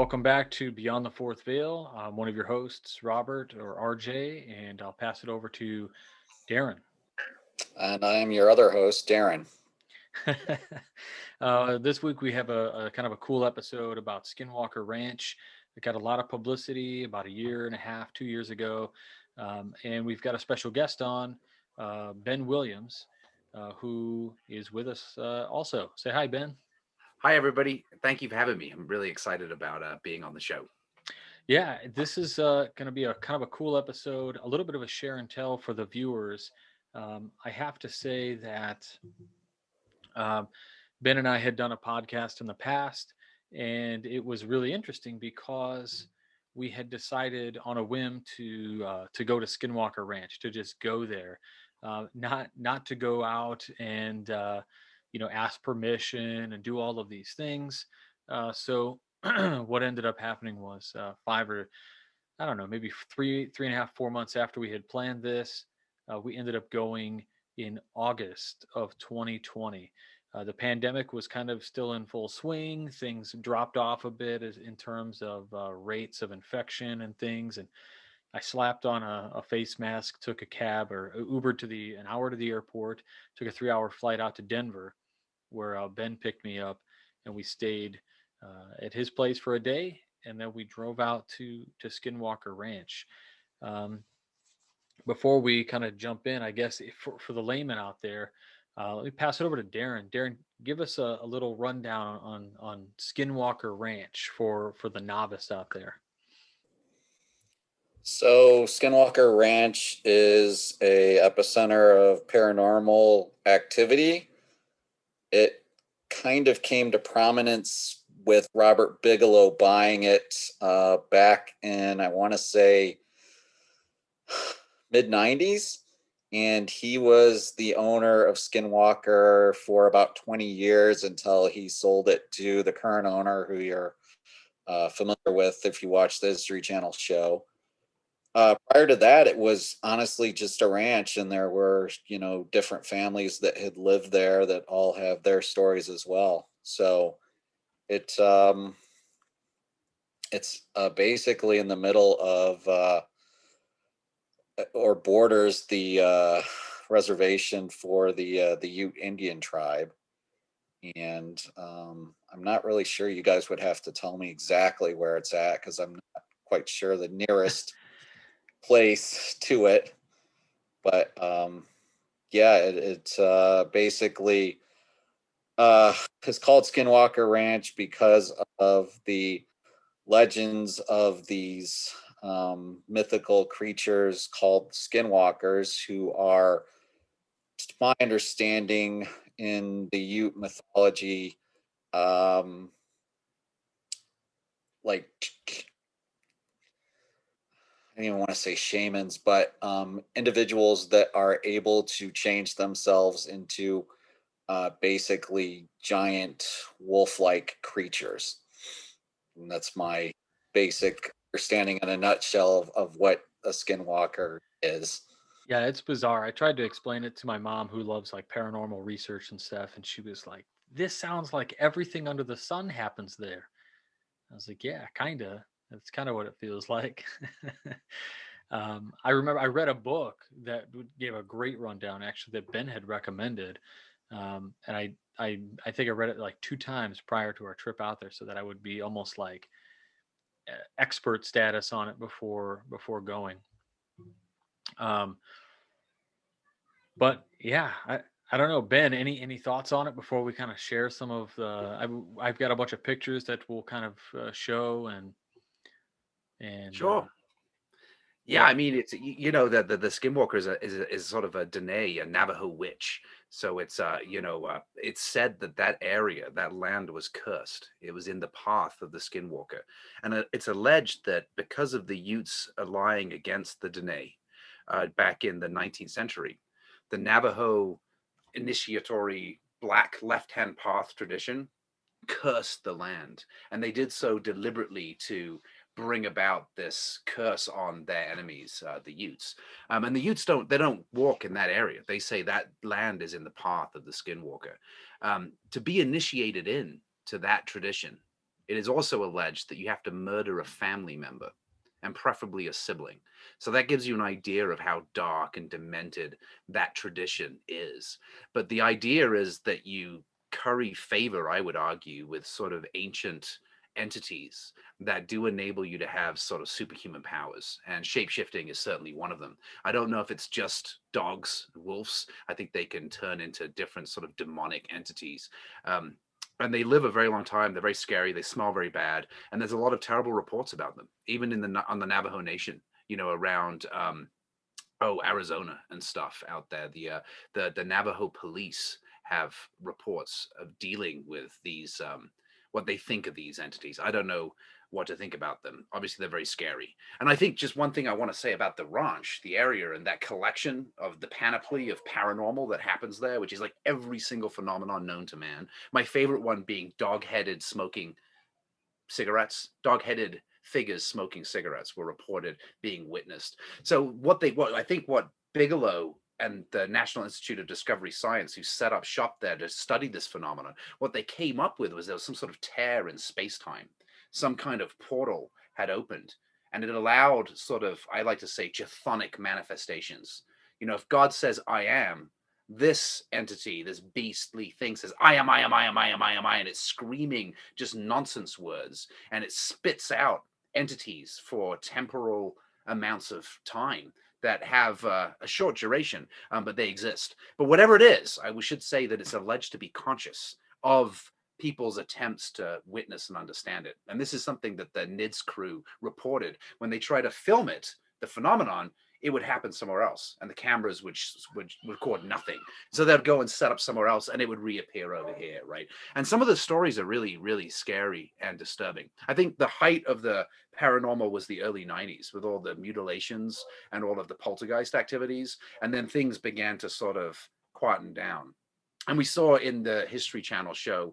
Welcome back to Beyond the Fourth Veil. I'm one of your hosts, Robert or RJ, and I'll pass it over to Darin. And I am your other host, Darin. This week we have a kind of a cool episode about Skinwalker Ranch. It got a lot of publicity about a year and a half, 2 years ago. And we've got a special guest on, Ben Williams, who is with us also. Say hi, Ben. Hi, everybody. Thank you for having me. I'm really excited about being on the show. Yeah, this is going to be a kind of a cool episode, a little bit of a share and tell for the viewers. I have to say that um, Ben and I had done a podcast in the past, and it was really interesting because we had decided on a whim to go to Skinwalker Ranch, to just go there, not to go out and ask permission and do all of these things. So what ended up happening was five or I don't know, maybe three and a half, 4 months after we had planned this, we ended up going in August of 2020. The pandemic was kind of still in full swing. Things dropped off a bit in terms of rates of infection and things. And I slapped on a face mask, took a cab or Ubered to an hour to the airport, took a 3 hour flight out to Denver, where Ben picked me up, and we stayed at his place for a day, and then we drove out to Skinwalker Ranch. Um, Before we kind of jump in, I guess for the layman out there, let me pass it over to Darin. Darin, give us a little rundown on Skinwalker Ranch for the novice out there. So, Skinwalker Ranch is a epicenter of paranormal activity. It kind of came to prominence with Robert Bigelow buying it back in, I want to say, mid 90s. And he was the owner of Skinwalker for about 20 years until he sold it to the current owner, who you're familiar with if you watch the History Channel show. Prior to that, it was honestly just a ranch, and there were, different families that had lived there that all have their stories as well. So it's basically in the middle of or borders the reservation for the Ute Indian tribe, and I'm not really sure. You guys would have to tell me exactly where it's at because I'm not quite sure the nearest place to it, but yeah, it's basically it's called Skinwalker Ranch because of the legends of these mythical creatures called skinwalkers, who are, to my understanding, in the Ute mythology, um, like, I don't even want to say shamans, but individuals that are able to change themselves into basically giant wolf-like creatures. And that's my basic understanding in a nutshell of what a skinwalker is. Yeah, it's bizarre. I tried to explain it to my mom, who loves like paranormal research and stuff, and she was like, "This sounds like everything under the sun happens there." I was like, "Yeah, kinda. That's kind of what it feels like." I remember I read a book that gave a great rundown, actually, that Ben had recommended, and I think I read it like two times prior to our trip out there, so that I would be almost like expert status on it before going. Um, but yeah, I don't know, Ben. Any thoughts on it before we kind of share some of the? I've got a bunch of pictures that we'll kind of show and Sure. Yeah, yeah. I mean, it's the Skinwalker is sort of a Dene, a Navajo witch. So it's said that that area, that land was cursed. It was in the path of the Skinwalker, and it's alleged that because of the Utes allying against the Dene back in the 19th century, the Navajo initiatory black left-hand path tradition cursed the land, and they did so deliberately to bring about this curse on their enemies, the Utes. And the Utes don't walk in that area. They say that land is in the path of the Skinwalker. To be initiated in to that tradition, it is also alleged that you have to murder a family member, and preferably a sibling. So that gives you an idea of how dark and demented that tradition is. But the idea is that you curry favor, I would argue, with sort of ancient entities that do enable you to have sort of superhuman powers, and shapeshifting is certainly one of them. I don't know if it's just dogs, wolves. I think they can turn into different sort of demonic entities. um, and they live a very long time. They're very scary. They smell very bad, and there's a lot of terrible reports about them, even in the on the Navajo Nation. Around Arizona and stuff out there. The Navajo police have reports of dealing with these what they think of these entities. I don't know what to think about them. Obviously, they're very scary. And I think just one thing I want to say about the ranch, the area, and that collection of the panoply of paranormal that happens there, which is like every single phenomenon known to man. My favorite one being dog-headed smoking cigarettes, dog-headed figures smoking cigarettes were reported being witnessed. So what I think what Bigelow and the National Institute of Discovery Science, who set up shop there to study this phenomenon, what they came up with was there was some sort of tear in space-time. Some kind of portal had opened, and it allowed sort of, I like to say, chthonic manifestations. If God says I am, this entity, this beastly thing says, I am, I am, I am, I am, I am, I, and it's screaming just nonsense words, and it spits out entities for temporal amounts of time that have a short duration, but they exist. But whatever it is, we should say that it's alleged to be conscious of people's attempts to witness and understand it. And this is something that the NIDS crew reported when they try to film it, the phenomenon. It would happen somewhere else, and the cameras would record nothing. So they'd go and set up somewhere else, and it would reappear over here, right? And some of the stories are really, really scary and disturbing. I think the height of the paranormal was the early 90s with all the mutilations and all of the poltergeist activities, and then things began to sort of quieten down. And we saw in the History Channel show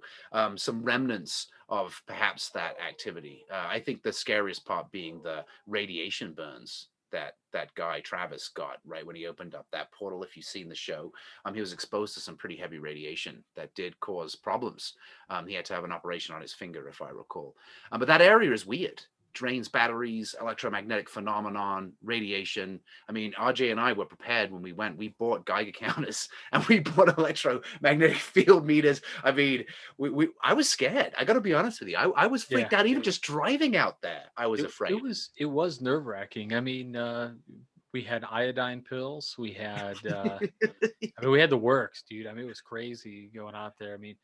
some remnants of perhaps that activity. I think the scariest part being the radiation burns that guy Travis got right when he opened up that portal. If you've seen the show, he was exposed to some pretty heavy radiation that did cause problems. He had to have an operation on his finger, if I recall. But that area is weird. Drains batteries, electromagnetic phenomenon, radiation. I mean, RJ and I were prepared when we went. We bought Geiger counters and we bought electromagnetic field meters. I mean, I was scared. I got to be honest with you. I was freaked out even just driving out there. I was afraid. It was nerve wracking. I mean, we had iodine pills. We had we had the works, dude. I mean, it was crazy going out there. I mean,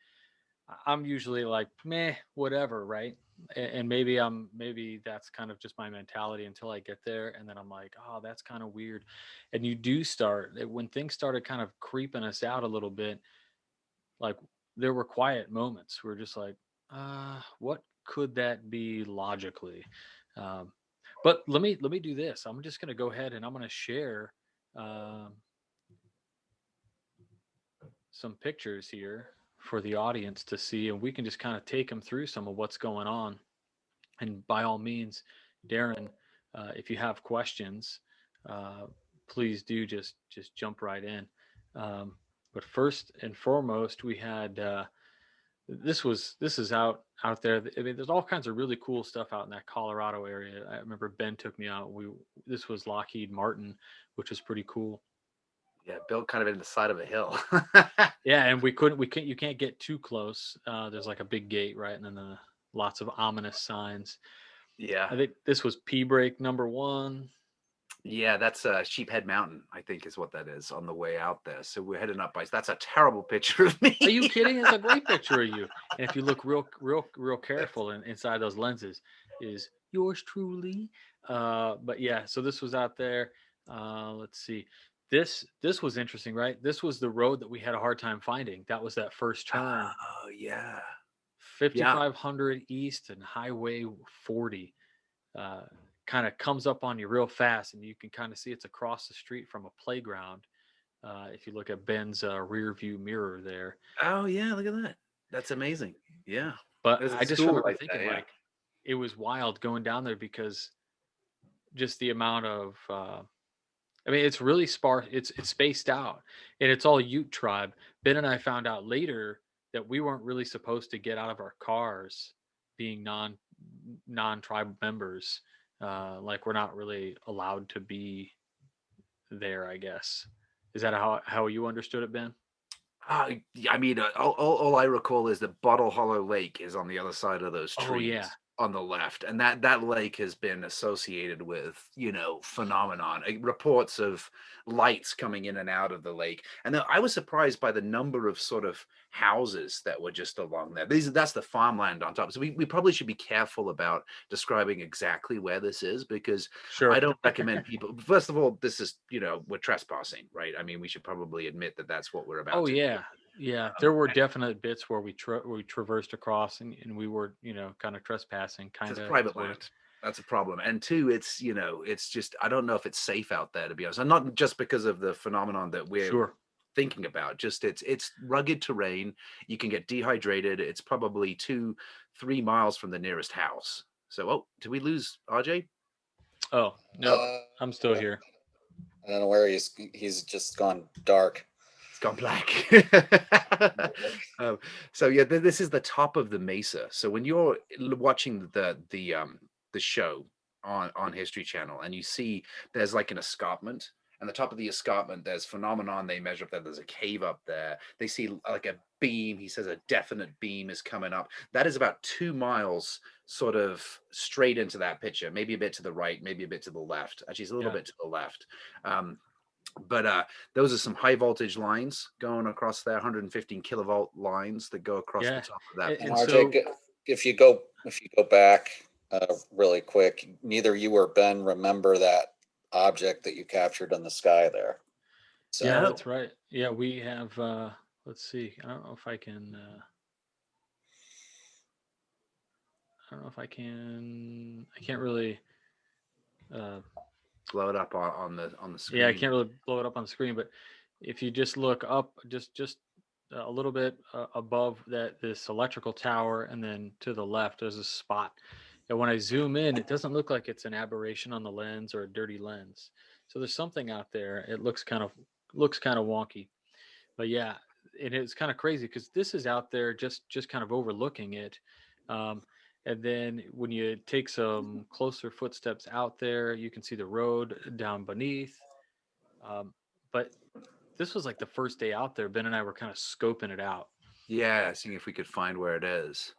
I'm usually like, meh, whatever, right? And maybe that's kind of just my mentality until I get there, and then I'm like, oh, that's kind of weird. And you do start when things started kind of creeping us out a little bit. Like there were quiet moments. We're just like, what could that be logically? Um, but let me do this. I'm just going to go ahead and I'm going to share um, some pictures here for the audience to see, and we can just kind of take them through some of what's going on. And by all means, Darin, if you have questions, uh, please do just jump right in. But first and foremost, we had this is out there. I mean, there's all kinds of really cool stuff out in that Colorado area. I remember Ben took me out. This was Lockheed Martin, which was pretty cool. Yeah, built kind of in the side of a hill. Yeah, and we couldn't you can't get too close. There's like a big gate, right, and then lots of ominous signs. Yeah. I think this was P break number 1. Yeah, that's Sheephead Mountain, I think is what that is on the way out there. So we're heading up by. That's a terrible picture of me. Are you kidding? It's a great picture of you. And if you look real careful inside those lenses, is yours truly. But yeah, so this was out there. Let's see. This was interesting, right? This was the road that we had a hard time finding. That was that first turn. Oh yeah. 5500 East and Highway 40. Kind of comes up on you real fast, and you can kind of see it's across the street from a playground. If you look at Ben's rear view mirror there. Oh yeah, look at that. That's amazing. Yeah. But I just remember like thinking that, yeah. like it was wild going down there because just the amount of I mean it's really sparse, it's spaced out, and it's all Ute tribe. Ben and I found out later that we weren't really supposed to get out of our cars being non-tribal members, like we're not really allowed to be there, I guess. Is that how you understood it, Ben? I mean, all I recall is that Bottle Hollow Lake is on the other side of those Oh yeah. trees on the left, and that lake has been associated with, phenomenon, reports of lights coming in and out of the lake. And I was surprised by the number of sort of houses that were just along there. That's the farmland on top. So we probably should be careful about describing exactly where this is, because I Sure. don't recommend people. First of all, this is, we're trespassing, right? I mean, we should probably admit that that's what we're about Oh to do. yeah. Yeah, there were definite bits where we traversed across, and we were, kind of trespassing, kind It's of, private sort of. land. That's a problem. And two, it's just, I don't know if it's safe out there, to be honest. And not just because of the phenomenon that we're Sure. thinking about. Just it's rugged terrain. You can get dehydrated. It's probably 2-3 miles from the nearest house. So, oh, did we lose RJ? Oh, no, Uh, I'm still here. I don't know where he's just gone dark. It's gone black. um, so yeah, this is the top of the mesa. So when you're watching the show on History Channel, and you see there's like an escarpment, and the top of the escarpment there's phenomenon. They measure up there. There's a cave up there. They see like a beam. He says a definite beam is coming up. That is about 2 miles sort of straight into that picture. Maybe a bit to the right, maybe a bit to the left. Actually, it's a little Yeah. bit to the left. But those are some high voltage lines going across there, 115 kilovolt lines that go across the Yeah. top of that. And RJ, so, if you go back really quick, neither you or Ben remember that object that you captured in the sky there. yeah, So that's right. Yeah, we have, let's see. I don't know if I can't really, uh, Blow it up on the yeah, I screen. can't really blow it up on the screen, but if you just look up, just a little bit above this electrical tower, and then to the left, there's a spot. And when I zoom in, it doesn't look like it's an aberration on the lens or a dirty lens. So there's something out there. It looks kind of wonky, but yeah, it is kind of crazy because this is out there just kind of overlooking it. Um, and then when you take some closer footsteps out there, you can see the road down beneath. um, but this was like the first day out there. Ben and I were kind of scoping it out, Yeah, seeing if we could find where it is.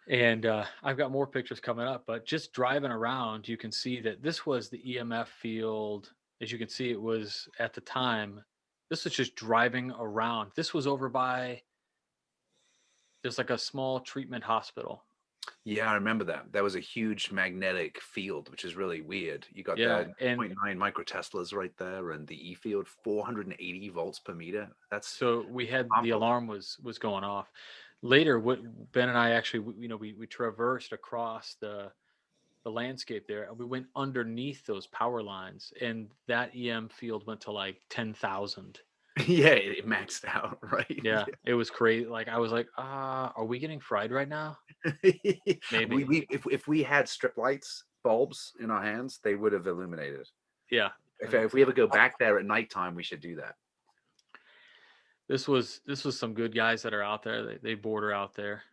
and I've got more pictures coming up. But just driving around, you can see that this was the EMF field. As you can see, it was at the time. This was just driving around. This was over by, there's like a small treatment hospital. Yeah, I remember that. That was a huge magnetic field, which is really weird. You got Yeah, the and 0.9 microteslas right there, and the E field, 480 volts per meter. That's so we had, the harmful. alarm was going off. Later, what Ben and I actually, we traversed across the landscape there, and we went underneath those power lines, and that EM field went to like 10,000. Yeah, it maxed out, right? Yeah, it was crazy. Like I was like, are we getting fried right now? we, Maybe. we if we had strip lights, bulbs in our hands, they would have illuminated. Yeah. If we ever go back there at nighttime, we should do that. This was some good guys that are out there. They border out there.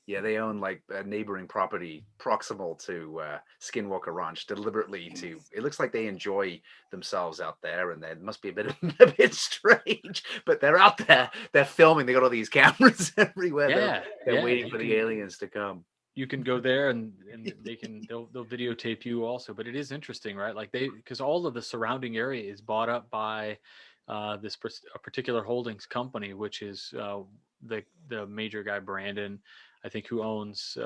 Yeah, they own like a neighboring property proximal to Skinwalker Ranch deliberately to. It looks like they enjoy themselves out there, and there must be a bit a bit strange. But they're out there, they're filming. They got all these cameras everywhere. Yeah, They're yeah. waiting for the aliens to come. You can go there, and they'll videotape you also. But it is interesting, right? Like because all of the surrounding area is bought up by a particular holdings company, which is the major guy Brandon, I think, who owns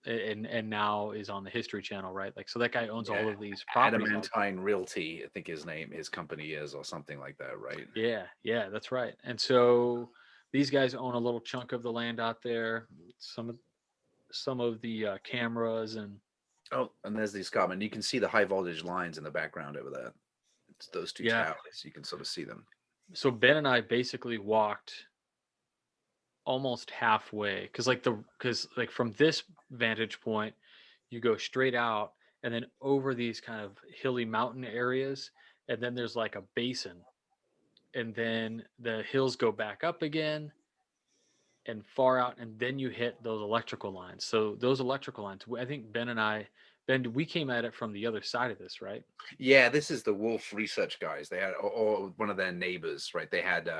and now is on the History Channel, right? Like, so that guy owns Yeah, all of these properties out there. Adamantine Realty, I think his company is, or something like that, right? Yeah, yeah, that's right. And so these guys own a little chunk of the land out there. Some of the cameras, and Oh, and there's the escarpment. You can see the high voltage lines in the background over there. It's those two yeah. towers. You can sort of see them. So Ben and I basically walked almost halfway, because from this vantage point, you go straight out and then over these kind of hilly mountain areas, and then there's like a basin, and then the hills go back up again, and far out, and then you hit those electrical lines. So those electrical lines, I think Ben, we came at it from the other side of this, right? Yeah, this is the Wolf Research guys. They had, or one of their neighbors, right? They had,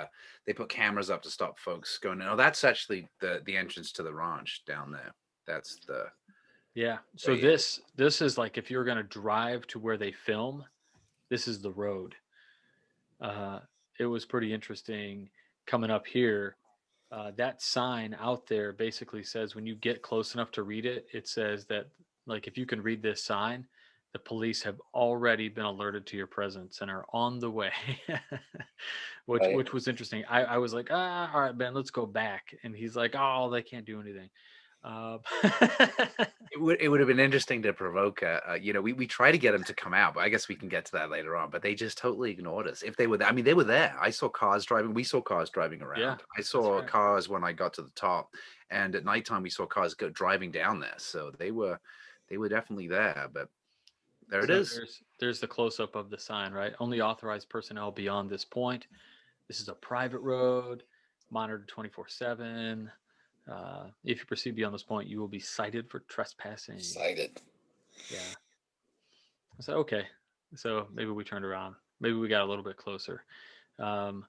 they put cameras up to stop folks going. No, that's actually the entrance to the ranch down there. That's the Yeah. So they, this is like if you're going to drive to where they film, this is the road. Uh, it was pretty interesting coming up here. That sign out there basically says when you get close enough to read it, it says that like if you can read this sign, the police have already been alerted to your presence and are on the way, Right. which was interesting. I was like, all right, Ben, let's go back, and he's like, oh, they can't do anything. Uh, it would have been interesting to provoke we try to get them to come out, but I guess we can get to that later on. But they just totally ignored us. If they were there, I mean, they were there. I saw cars driving. We saw cars driving yeah, around. I that's saw right. cars when I got to the top, and at nighttime we saw cars driving down there. So they were definitely there. But there it So is. there's the close up of the sign, right? Only authorized personnel beyond this point. This is a private road, monitored 24/7. If you proceed beyond this point, you will be cited for trespassing. Excited. Yeah. I said, okay. So maybe we turned around. Maybe we got a little bit closer. Um,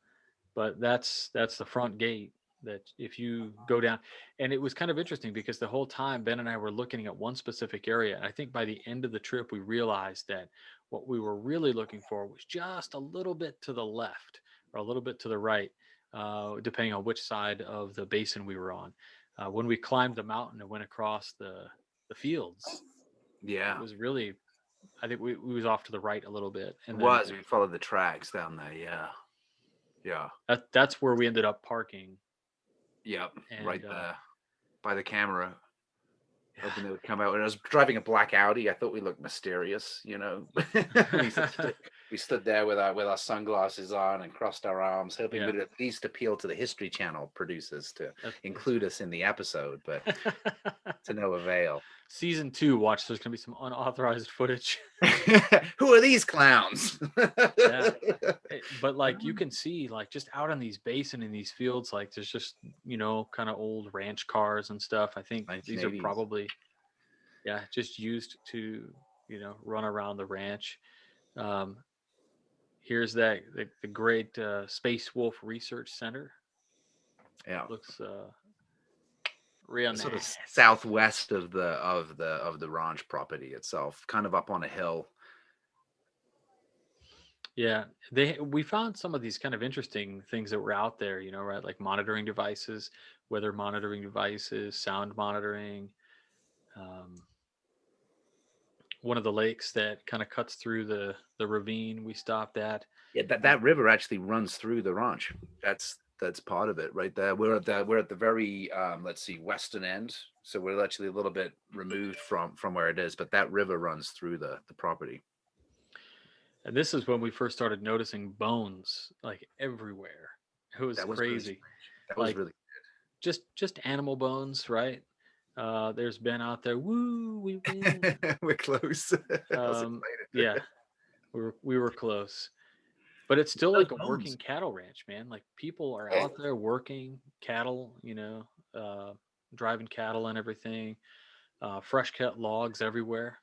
but that's the front gate that if you go down, and it was kind of interesting because the whole time Ben and I were looking at one specific area, and I think by the end of the trip we realized that what we were really looking for was just a little bit to the left or a little bit to the right, depending on which side of the basin we were on. When we climbed the mountain and went across the fields, it Yeah, was really, I think we was off to the right a little bit, it and then was. We followed the tracks down there. Yeah, yeah, that's where we ended up parking. yep. Right And there by the camera. Hoping yeah. they would come out. And I was driving a black Audi. I thought we looked mysterious, we stood, we stood there with our sunglasses on and crossed our arms, hoping Yeah, we'd at least appeal to the History Channel producers to that's include us in the episode, but right. to no avail. Season 2, watch. There's gonna be some unauthorized footage. Who are these clowns? Yeah, but like you can see, like just out on these basin in these fields, like there's just kind of old ranch cars and stuff. I think these are 1980s. probably just used to run around the ranch. Um, here's the great Space Wolf Research Center. Yeah. Looks real Sort of nice. southwest of the ranch property itself, kind of up on a hill. Yeah, we found some of these kind of interesting things that were out there, right? Like monitoring devices, weather monitoring devices, sound monitoring. Um, one of the lakes that kind of cuts through the ravine we stopped at. Yeah, that river actually runs through the ranch. That's part of it right there. We're at the very let's see, western end. So we're actually a little bit removed from where it is, but that river runs through the property. And this is when we first started noticing bones like everywhere. It was That was really crazy. strange. That was Like really just animal bones, right? There's Ben out there. Woo, we win. we're close. I was Yeah, excited. we were close. But it's still Those like a bones. working cattle ranch, man. Like people are Right. out there working cattle, driving cattle and everything. Fresh cut logs everywhere.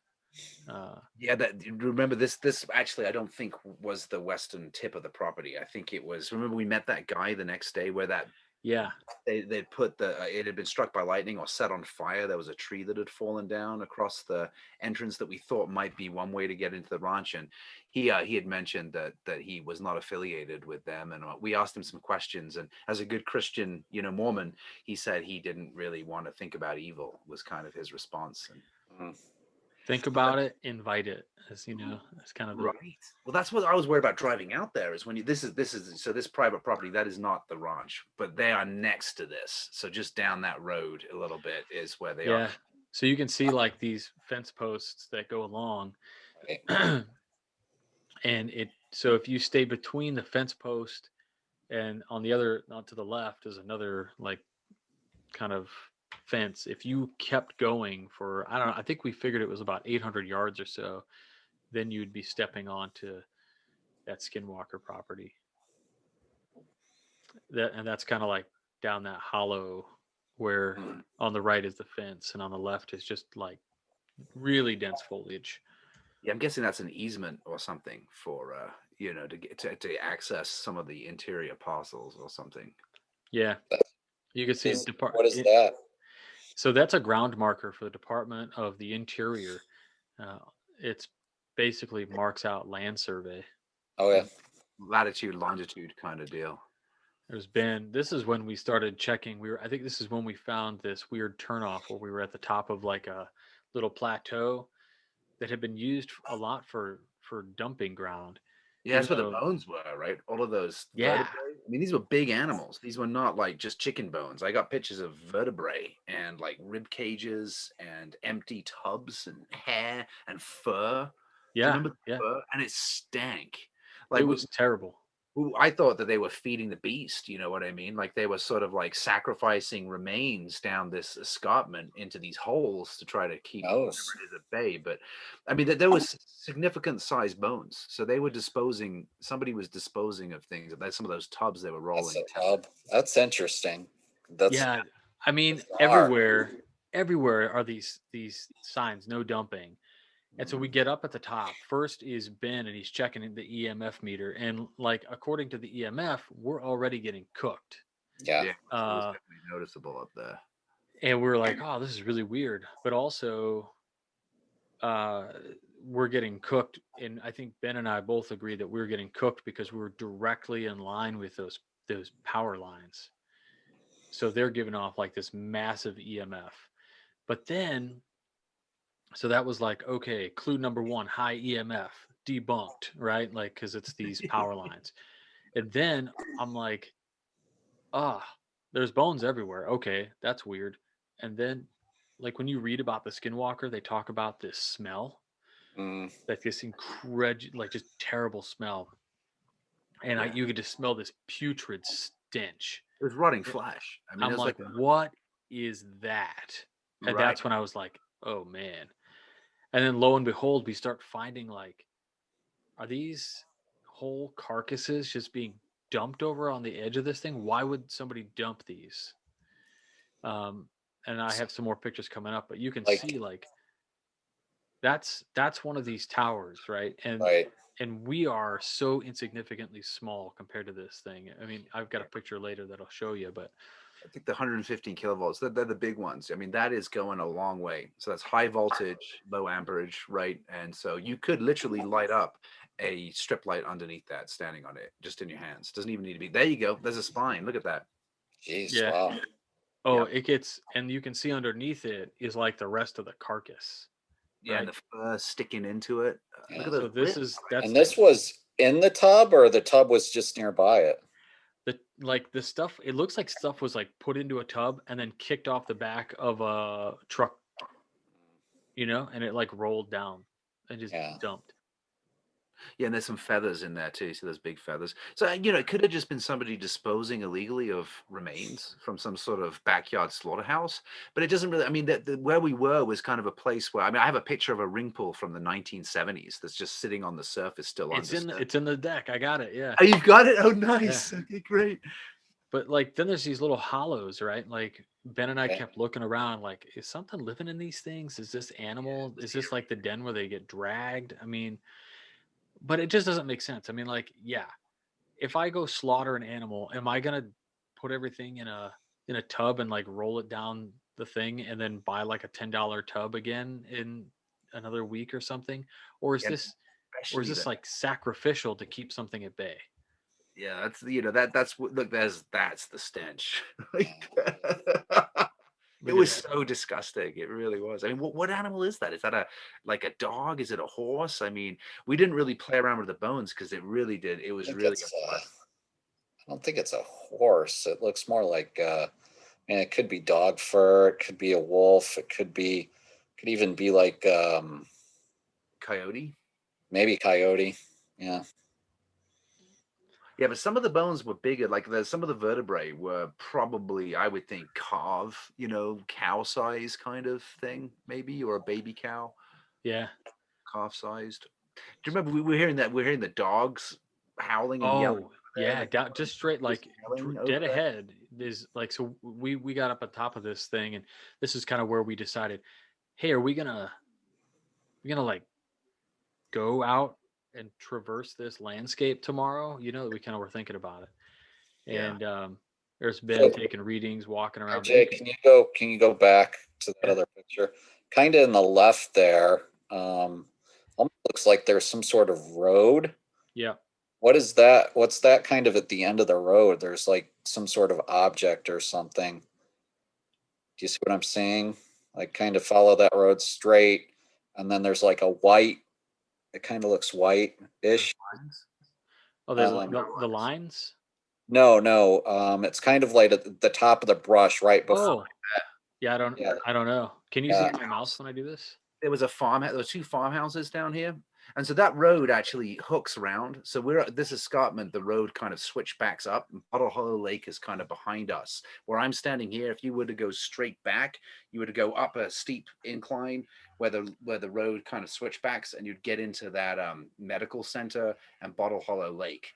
Uh, Yeah, that remember this actually I don't think was the western tip of the property. I think it was, remember we met that guy the next day where that yeah, they'd put it had been struck by lightning or set on fire. There was a tree that had fallen down across the entrance that we thought might be one way to get into the ranch, and he had mentioned that he was not affiliated with them, and we asked him some questions, and as a good Christian Mormon, he said he didn't really want to think about evil, was kind of his response. And Mm. think about it, invite it. As that's kind of the right. Well, that's what I was worried about driving out there is when this is so this private property, that is not the ranch, but they are next to this. So just down that road a little bit is where they are. yeah. So you can see like these fence posts that go along, Right. and so if you stay between the fence post and on the other, not to the left, is another like kind of fence. If you kept going for, I don't know, I think we figured it was about 800 yards or so, then you'd be stepping onto that Skinwalker property. And that's kind of like down that hollow. where Mm. on the right is the fence and on the left is just like really dense foliage. Yeah, I'm guessing that's an easement or something for to get to access some of the interior parcels or something. Yeah, you can see What is that? so that's a ground marker for the Department of the Interior. Uh, it's basically marks out land survey. Oh yeah. Latitude, longitude kind of deal. This is when we started checking. I think this is when we found this weird turnoff where we were at the top of like a little plateau that had been used a lot for dumping ground, Yeah, even that's where the though, bones were, right? All of those yeah, vertebrae. I mean, these were big animals. These were not like just chicken bones. I got pictures of vertebrae and like rib cages and empty tubs and hair and fur. Do you yeah, remember the yeah, fur? And it stank. it Like was terrible. I thought that they were feeding the beast, you know what I mean? Like they were sort of like sacrificing remains down this escarpment into these holes to try to keep Oh, whatever it is at bay. But I mean, there was significant size bones. So they were somebody was disposing of things. That's some of those tubs they were that's rolling. a tub. That's interesting. That's Yeah, I mean bizarre. everywhere are these signs, no dumping. And so we Mm. get up at the top. First is Ben, and he's checking the EMF meter, and like according to the EMF, we're already getting cooked. Yeah. Yeah, it was Uh, definitely noticeable up there. and we're like, oh, this is really weird. But also, uh, we're getting cooked, and I think Ben and I both agree that we're getting cooked because we were directly in line with those power lines. So they're giving off like this massive EMF. But then, so that was like, okay, clue number one, high EMF, debunked, right? Like, because it's these power lines. And then I'm like, ah, there's bones everywhere. Okay, that's weird. And then, like, when you read about the Skinwalker, they talk about this smell, Mm. like this like just terrible smell. And Yeah, you could just smell this putrid stench. it was rotting flesh. I mean, it I'm was like, like what is that? And right. that's when I was like, oh man. And then lo and behold, we start finding like, are these whole carcasses just being dumped over on the edge of this thing? Why would somebody dump these? Um, and I So, have some more pictures coming up, but you can like, see like that's one of these towers, right? right. And we are so insignificantly small compared to this thing. I mean, I've got a picture later that I'll show you, but I think the 115 kilovolts, they're the big ones. I mean, that is going a long way. So that's high voltage, low amperage, right? And so you could literally light up a strip light underneath that, standing on it, just in your hands. Doesn't even need to be. There you go. There's a spine. Look at that. Jeez. yeah. Wow. Oh, Yeah. it gets, and you can see underneath it is like the rest of the carcass, Yeah. And right? the fur sticking into it. Look Yeah. at those So ribs. that's And this was in the tub, or the tub was just nearby it? the stuff. It looks like stuff was like put into a tub and then kicked off the back of a truck, and it like rolled down and just Yeah. dumped. Yeah. And there's some feathers in there too. So there's big feathers. So, it could have just been somebody disposing illegally of remains from some sort of backyard slaughterhouse. But it doesn't really, I mean, where we were was kind of a place where, I mean, I have a picture of a ring pool from the 1970s that's just sitting on the surface, still undisturbed. It's in the deck. I got it. Yeah. Oh, you've got it? Oh, Yeah. nice. Okay, great. But like then there's these little hollows, right? Like Ben and I Okay. kept looking around like, is something living in these things? Is this animal? Is this like the den where they get dragged? I mean, but it just doesn't make sense. I mean, like, yeah, if I go slaughter an animal, am I gonna put everything in a tub and like roll it down the thing and then buy like a $10 tub again in another week or something? Or is And this or is especially this that. like sacrificial to keep something at bay? Yeah, that's that's what look. That's the stench. Yeah. Like, it Look at was that. so disgusting. It really was. I mean, what animal is that? Is that like a dog? Is it a horse? I mean, we didn't really play around with the bones because it really did. It I was think really it's. unpleasant. I don't think it's a horse. It looks more like. I mean, it could be dog fur. It could be a wolf. It could be. Could even be like Coyote. maybe coyote. Yeah. Yeah, but some of the bones were bigger. Like some of the vertebrae were probably, I would think, cow size kind of thing, maybe, or a baby cow, Yeah. calf sized. Do you remember we were hearing that? We're hearing the dogs howling and yelling Oh, there Yeah, that down just straight was like yelling over dead there. ahead is like, so we got up on top of this thing, and this is kind of where we decided, hey, are we gonna like go out and traverse this landscape tomorrow? We kind of were thinking about it. Yeah. And there's been So taking readings, walking around, but you RJ, can, can you go back to that yeah, other picture? Kind of in the left there. Almost looks like there's some sort of road. yeah. What is that? What's that kind of at the end of the road? There's like some sort of object or something. Do you see what I'm saying? Like kind of follow that road straight, and then there's like a white. It kind of looks white-ish. Oh, there's Um, the lines. no, no. It's kind of like at the top of the brush right before. Oh, yeah. Yeah, I don't know. Can you see yeah, my mouse when I do this? There was a farm. There were two farmhouses down here, and so that road actually hooks around. So this escarpment. The road kind of switchbacks up, and Bottle Hollow Lake is kind of behind us. Where I'm standing here, if you were to go straight back, you were to go up a steep incline where the road kind of switchbacks, and you'd get into that medical center and Bottle Hollow Lake.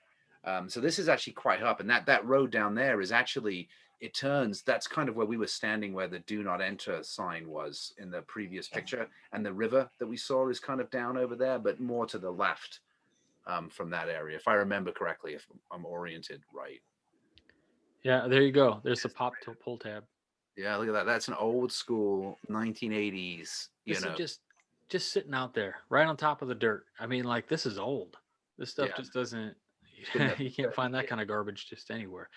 So this is actually quite up, and that road down there is actually it turns. That's kind of where we were standing, where the "Do Not Enter" sign was in the previous picture, and the river that we saw is kind of down over there, but more to the left from that area, if I remember correctly, if I'm oriented right. Yeah, there you go. There's the pop to pull tab. Yeah, look at that. That's an old school 1980s. This is just sitting out there, right on top of the dirt. I mean, like, this is old. This stuff Yeah, just doesn't. been there You for can't find 30 that years. kind of garbage just anywhere.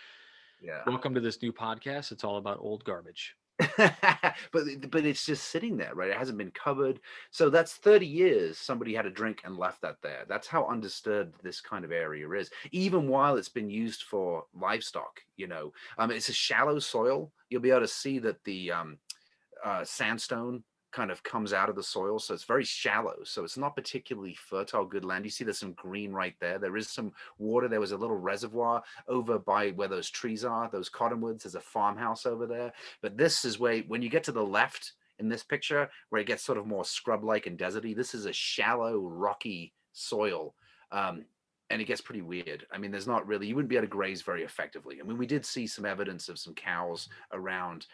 Yeah. Welcome to this new podcast. It's all about old garbage. but it's just sitting there, right? It hasn't been covered. So that's 30 years somebody had a drink and left that there. That's how undisturbed this kind of area is, even while it's been used for livestock. It's a shallow soil. You'll be able to see that the sandstone kind of comes out of the soil, so it's very shallow, so it's not particularly fertile good land. You see there's some green right there. There is some water. There was a little reservoir over by where those trees are, those cottonwoods. There's a farmhouse over there, but this is where, when you get to the left in this picture, where it gets sort of more scrub like and deserty, this is a shallow rocky soil. And it gets pretty weird. I mean, there's not really, you wouldn't be able to graze very effectively. I mean, we did see some evidence of some cows around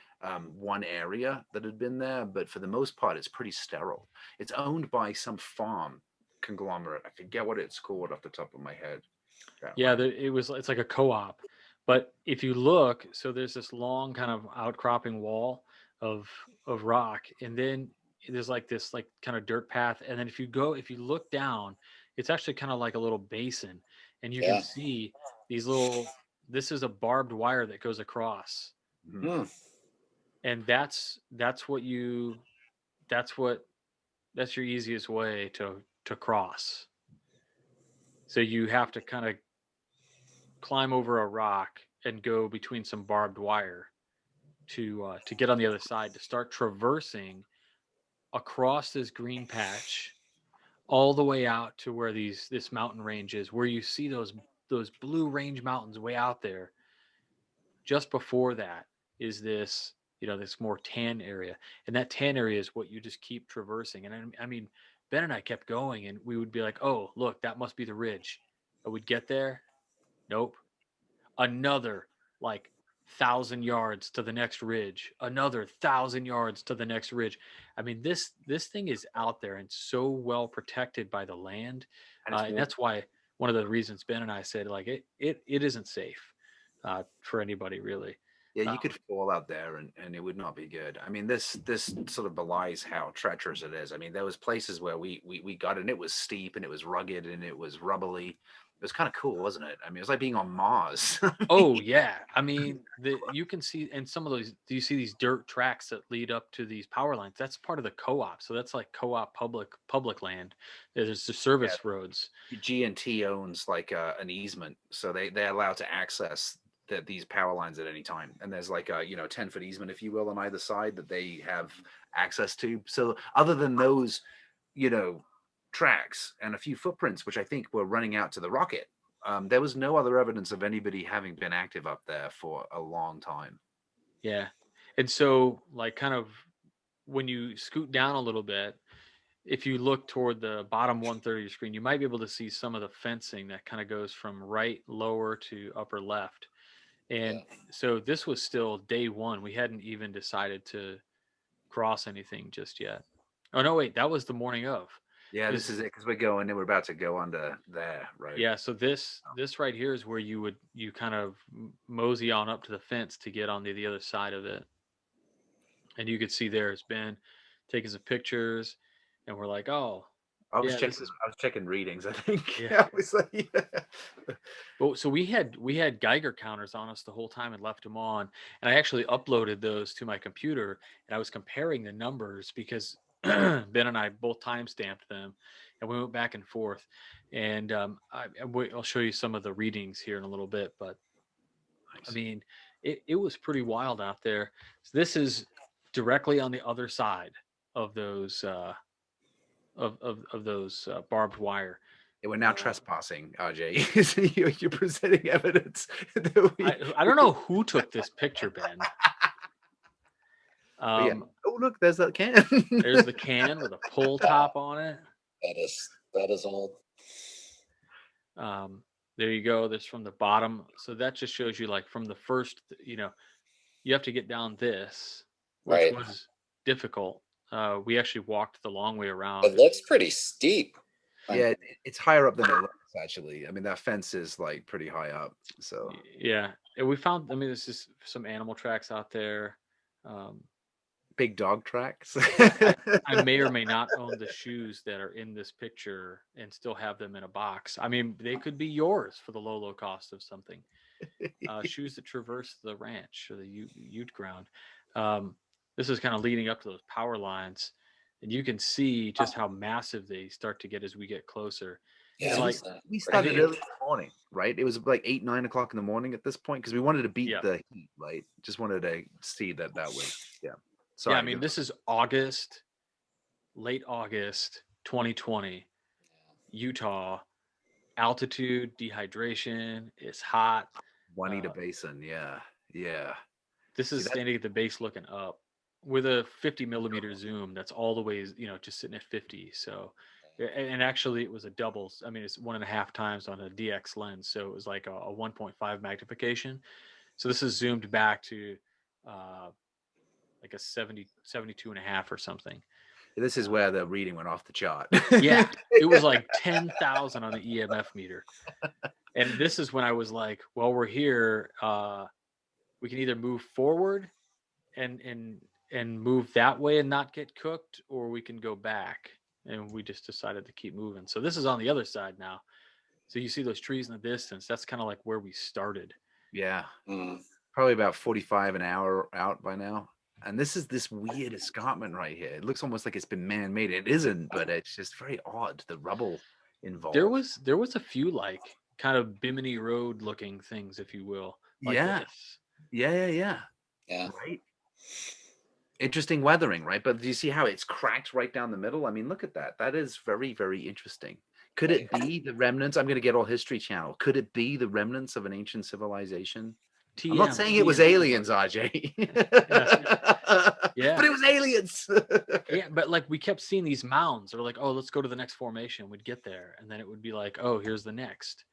one area that had been there, but for the most part, it's pretty sterile. It's owned by some farm conglomerate. I forget what it's called off the top of my head. That Yeah, land. it's like a co-op. But if you look, so there's this long kind of outcropping wall of rock, and then there's like this like kind of dirt path, and then if you look down, it's actually kind of like a little basin, and you can yeah. see these little. This is a barbed wire that goes across, Mhm. Hmm. and that's what you that's what that's your easiest way to cross. So you have to kind of climb over a rock and go between some barbed wire to get on the other side to start traversing across this green patch all the way out to where this mountain range is, where you see those blue range mountains way out there. Just before that is this more tan area, and that tan area is what you just keep traversing. And I mean, Ben and I kept going, and we would be like, oh, look, that must be the ridge. I would get there. Nope. Another like 1,000 yards to the next ridge, another 1,000 yards to the next ridge. I mean, this thing is out there and so well protected by the land, And it's and warm. that's why one of the reasons Ben and I said like it isn't safe for anybody really. Yeah, Uh, you could fall out there and it would not be good. I mean, this sort of belies how treacherous it is. I mean, there was places where we got it and it was steep and it was rugged and it was rubbly. It was kind of cool, wasn't it? I mean, it was like being on Mars. I oh mean, yeah, I mean you can see in some of those. Do you see these dirt tracks that lead up to these power lines? That's part of the co-op. So that's like co-op public land. There's the yeah, service roads. G&T owns like an easement, so they're allowed to access these power lines at any time. And there's like a 10-foot easement, if you will, on either side that they have access to. So other than those, you know, tracks and a few footprints, which I think were running out to the rocket, there was no other evidence of anybody having been active up there for a long time. Yeah. And so like kind of when you scoot down a little bit, if you look toward the bottom 1/3 of your screen, you might be able to see some of the fencing that kind of goes from right lower to upper left. And Yeah. so this was still day one. We hadn't even decided to cross anything just yet. Oh no, wait, that was the morning of. Yeah, this is it, because we're about to go under there, right? Yeah, so this right here is where you kind of mosey on up to the fence to get onto the other side of it. And you could see there it's been taking some pictures, and we're like, oh, yeah, this is I was checking readings, I think. yeah. I was like, yeah. Well, so we had Geiger counters on us the whole time and left them on, and I actually uploaded those to my computer, and I was comparing the numbers because Ben and I both time stamped them, and we went back and forth, and I'll show you some of the readings here in a little bit, but I Nice. mean, it was pretty wild out there. So this is directly on the other side of those of those barbed wire. Yeah, we're now Uh, trespassing, RJ. So you're presenting evidence that I don't know who took this picture, Ben. But yeah. Um, Oh, look, there's that can. there's the can with a pull top on it. That is old. Um, there you go. That's from the bottom. So that just shows you like from the first, you have to get down this, which Right. was difficult. We actually walked the long way It around. looks pretty steep. Yeah, it's higher up than it looks, actually. I mean, that fence is like pretty high up. So Yeah. And we found, I mean, there's just some animal tracks out there. Um, big dog tracks. I may or may not own the shoes that are in this picture and still have them in a box. I mean, they could be yours for the low cost of something. Shoes that traverse the ranch or the Ute ground. This is kind of leading up to those power lines, and you can see just how massive they start to get as we get closer. Yeah, And So like, we started early in the morning, right? It was like 8, 9 o'clock in the morning at this point because we wanted to beat yeah, the heat, right? Just wanted to see that was, yeah. yeah. I Sorry. mean, this is August, late August, 2020, Utah. Altitude, dehydration. It's hot. Juanita Uh, Basin, yeah, yeah. This See is that? standing at the base looking up with a 50 millimeter zoom. That's all the way, just sitting at 50. So, and actually it was a double. I mean, it's 1.5 times on a DX lens. So it was like a 1.5 magnification. So this is zoomed back to uh, like a 72.5 or something. This is where the reading went off the chart. Yeah, it was like 10,000 on the EMF meter. And this is when I was like, well, we're here. We can either move forward and move that way and not get cooked, or we can go back. And we just decided to keep moving. So this is on the other side now. So you see those trees in the distance. That's kind of like where we started. Yeah, Mm. probably about 45 an hour out by now. And this is this weird escarpment right here. It looks almost like it's been man-made. It isn't, but it's just very odd. The rubble involved. There was a few like kind of Bimini Road looking things, if you will, like Yeah, this. yeah. Yeah. Right. Interesting weathering, right? But do you see how it's cracked right down the middle? I mean, look at that. That is very, very interesting. Could it be the remnants? I'm going to get all History Channel. Could it be the remnants of an ancient civilization? I'm not saying it was aliens, RJ. Yeah. But it was aliens. Yeah, but like we kept seeing these mounds, or like, oh, let's go to the next formation. We'd get there, and then it would be like, oh, here's the next.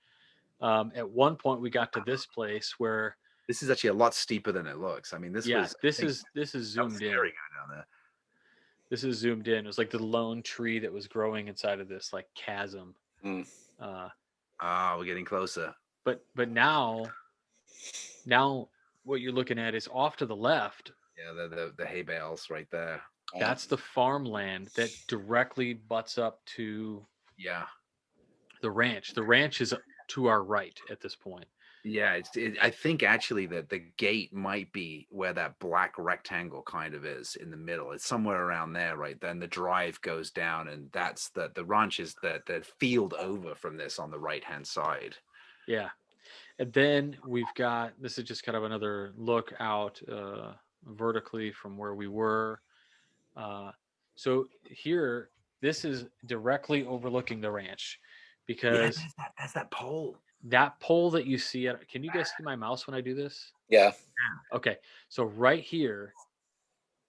At one point, we got to this place where This is actually a lot steeper than it looks. I mean, this was. this is zoomed in. Going down there. This is zoomed in. It was like the lone tree that was growing inside of this like chasm. Mm. We're getting closer. But now what you're looking at is off to the left. Yeah, the hay bales right there. That's the farmland that directly butts up to the ranch. The ranch is to our right at this point. Yeah, I think actually that the gate might be where that black rectangle kind of is in the middle. It's somewhere around there, right? Then the drive goes down, and that's the ranch is the field over from this on the right hand side. Yeah, and then we've got, this is just kind of another look out vertically from where we were. So here, this is directly overlooking the ranch, because that's that pole. That pole that you see, can you guys see my mouse when I do this? Yeah. Okay, so right here,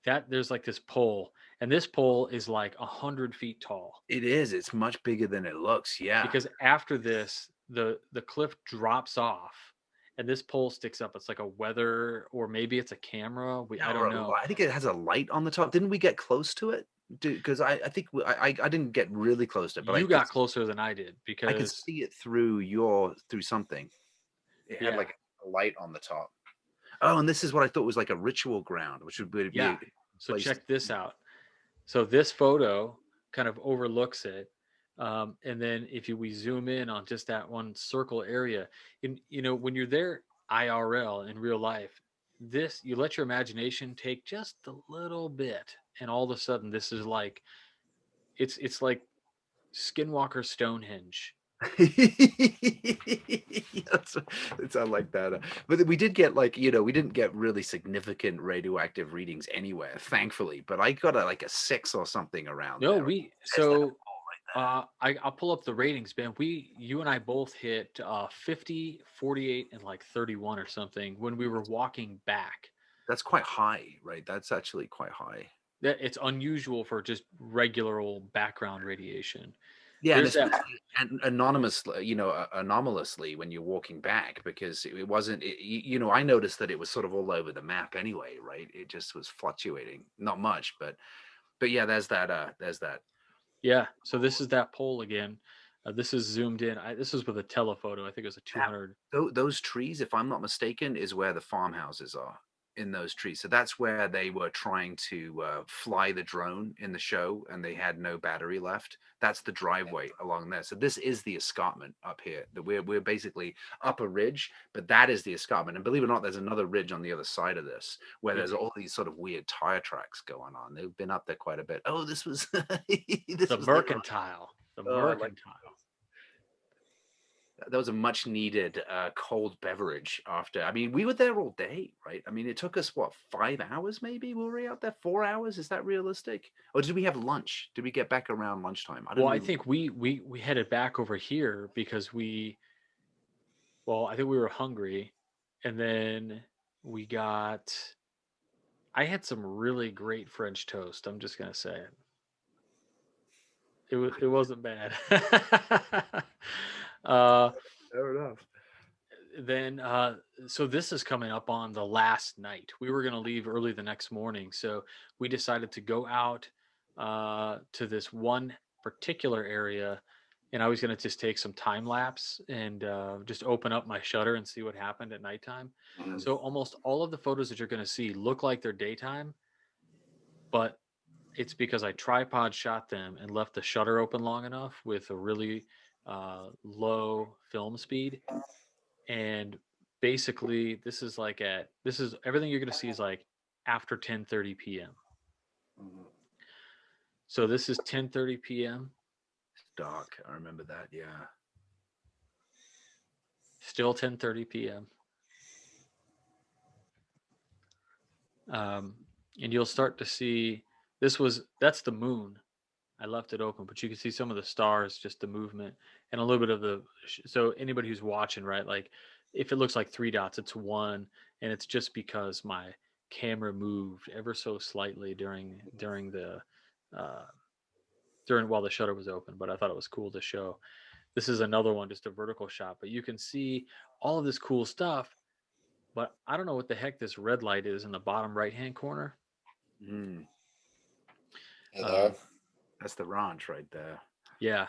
that there's like this pole, and this pole is like 100 feet tall. It is. It's much bigger than it looks. Yeah. Because after this, the cliff drops off, and this pole sticks up. It's like a weather, or maybe it's a camera. Yeah, I or don't know. I think it has a light on the top. Didn't we get close to it? Because I think I didn't get really close to it, but You got closer than I did I could because see it through something. It had yeah, like a light on the top. Oh, and this is what I thought was like a ritual ground, which would be yeah. a So place. check this out. So this photo kind of overlooks it. And then if we zoom in on just that one circle area, when you're there IRL in real life, this you let your imagination take just a little bit, and all of a sudden this is like it's like Skinwalker Stonehenge. That's, it sounds like that. But we did get like, we didn't get really significant radioactive readings anywhere, thankfully. But I got like a 6 or something around No, there. There's that hole right I'll pull up the ratings, Ben. You and I both hit 50, 48, and like 31 or something when we were walking back. That's quite high, right? That's actually quite high. That it's unusual for just regular old background radiation. Yeah, and There's that. especially anonymously, anomalously when you're walking back, because it wasn't, I noticed that it was sort of all over the map anyway, right? It just was fluctuating, not much, but yeah, there's that, there's that. Yeah. So this is that pole again. This is zoomed in. This was with a telephoto. I think it was a That 200. those trees, if I'm not mistaken, is where the farmhouses are, in those trees. So that's where they were trying to fly the drone in the show, and they had no battery left. That's the driveway along there. So this is the escarpment up here. That we're basically up a ridge, but that is the escarpment. And believe it or not, there's another ridge on the other side of this where Yeah. there's all these sort of weird tire tracks going on. They've been up there quite a bit. Oh, this was this The was later on. mercantile. The Oh, I like mercantile. that was a much needed cold beverage after. I mean, we were there all day, right? I mean, it took us what, 5 hours maybe? Were we out there 4 hours? Is that realistic? Or did we have lunch? Did we get back around lunchtime? I don't Well, I even. think we headed back over here because I think we were hungry, and then we got. I had some really great French toast. I'm just gonna say it. It wasn't bad. uh, Fair enough. then so this is coming up on the last night. We were gonna leave early the next morning, so we decided to go out to this one particular area, and I was gonna just take some time lapse and just open up my shutter and see what happened at nighttime. Mhm. So almost all of the photos that you're gonna see look like they're daytime, but it's because I tripod shot them and left the shutter open long enough with a really low film speed. And basically, this is everything you're going to see is like after 10:30 p.m. Mhm. So this is 10:30 p.m. It's dark. I remember that. Yeah. Still 10:30 p.m. And you'll start to see that's the moon. I left it open, but you can see some of the stars, just the movement, and a little bit of so anybody who's watching, right? Like if it looks like three dots, it's one, and it's just because my camera moved ever so slightly uh, during while the shutter was open. But I thought it was cool to show. This is another one, just a vertical shot, but you can see all of this cool stuff. But I don't know what the heck this red light is in the bottom right hand corner. Mm, Yeah, Um, that's the ranch right there. yeah,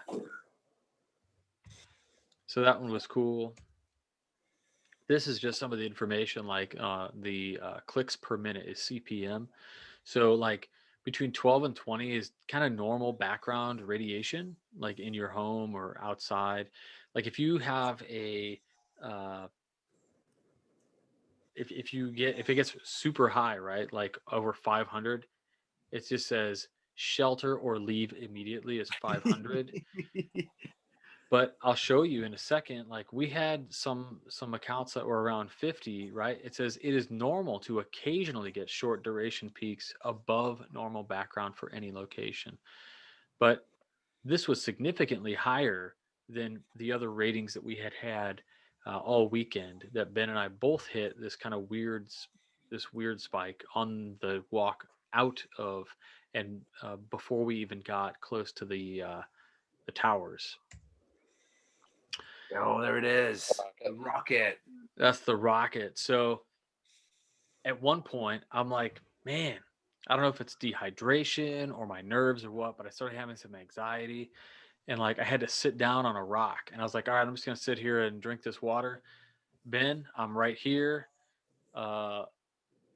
so that one was cool. This is just some of the information, like the clicks per minute is CPM. So like between 12 and 20 is kind of normal background radiation, like in your home or outside. Like if you have uh, if it gets super high, right, like over 500, it just says shelter or leave immediately is 500. But I'll show you in a second. Like we had some accounts that were around 50, right? It says it is normal to occasionally get short duration peaks above normal background for any location. But this was significantly higher than the other ratings that we had all weekend. That Ben and I both hit this weird spike on the walk out of, and before we even got close to the towers. Oh, there it is. The Rocket. rocket. That's the rocket. So at one point, I'm like, man, I don't know if it's dehydration or my nerves or what, but I started having some anxiety, and like I had to sit down on a rock, and I was like, all right, I'm just gonna sit here and drink this water. Ben, I'm right here. Uh,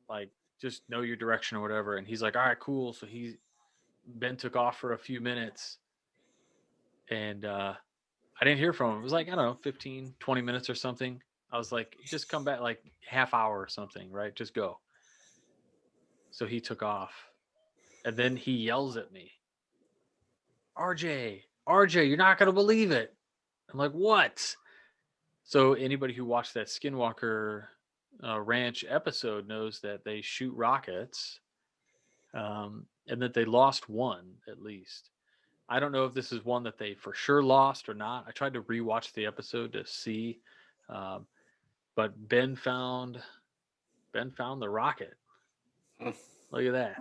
like just know your direction or whatever. And he's like, all right, cool. So Ben took off for a few minutes, and I didn't hear from him. It was like, I don't know, 15, 20 minutes or something. I was like, just come back like half hour or something, right? Just go. So he took off, and then he yells at me, RJ, you're not going to believe it. I'm like, what? So anybody who watched that Skinwalker Ranch episode knows that they shoot rockets, and that they lost one at least. I don't know if this is one that they for sure lost or not. I tried to rewatch the episode to see, um, but Ben found the rocket. Hmm. Look at that.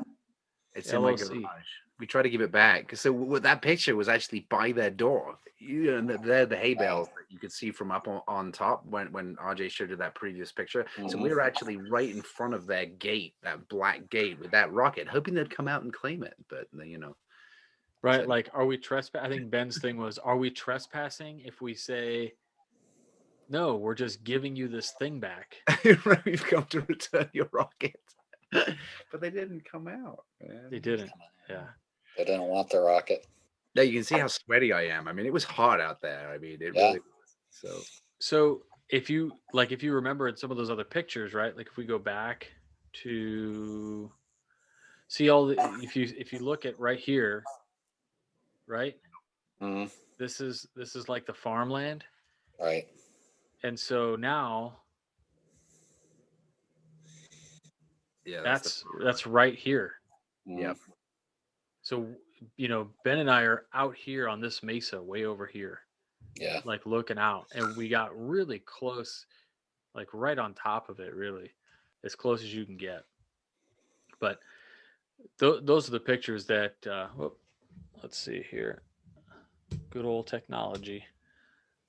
It's in my LOC. garage. We try to give it back. So that picture was actually by their door. You know, they're the hay bales that you could see from up on top when RJ showed you that previous picture. So we were actually right in front of their gate, that black gate with that rocket, hoping they'd come out and claim it. But you know, Right? said, Like, are we trespassing? I think Ben's thing was, are we trespassing if we say, no, we're just giving you this thing back? we've come to return your rocket. But they didn't come out, man. They didn't. Yeah. They didn't want the rocket. Yeah, you can see how sweaty I am. I mean, it was hot out there. I mean, it Yeah. really was. So if you remember in some of those other pictures, right? Like if we go back to see if you look at right here, right? Mhm. This is like the farmland. Right. And so now Yeah, that's right here. Mhm. Yep. So, Ben and I are out here on this mesa way over here, Yeah. like looking out, and we got really close, like right on top of it, really, as close as you can get. But those are the pictures that, let's see here. Good old technology.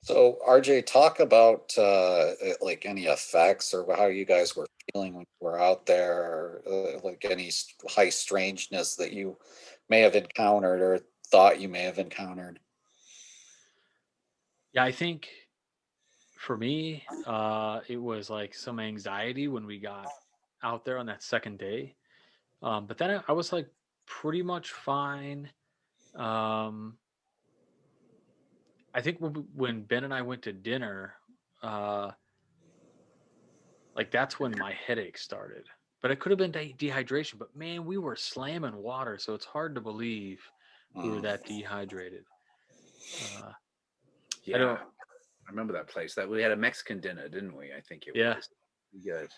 So RJ, talk about like any effects or how you guys were feeling when you were out there, or like any high strangeness that you may have encountered or thought you may have encountered. Yeah, I think for me, it was like some anxiety when we got out there on that second day. But then I was like pretty much fine. Um, I think when Ben and I went to dinner, uh, like that's when my headache started. But it could have been dehydration. But man, we were slamming water, so it's hard to believe we were Mm. that dehydrated. Uh, I Yeah, don't. I remember that place. That we had a Mexican dinner, didn't we? I think it Yeah, was. Good.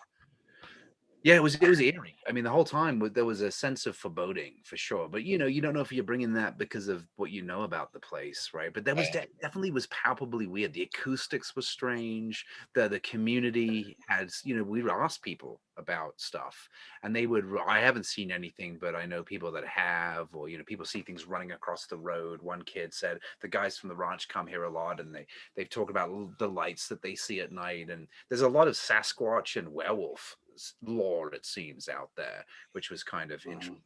Yeah, it was eerie. I mean, the whole time there was a sense of foreboding for sure. But you don't know if you're bringing that because of what you know about the place, right? But there was Right. definitely was palpably weird. The acoustics were strange. The community had, we would ask people about stuff, and they would. I haven't seen anything, but I know people that have, or people see things running across the road. One kid said the guys from the ranch come here a lot, and they've talked about the lights that they see at night, and there's a lot of Sasquatch and werewolf lore, it seems, out there, which was kind of interesting.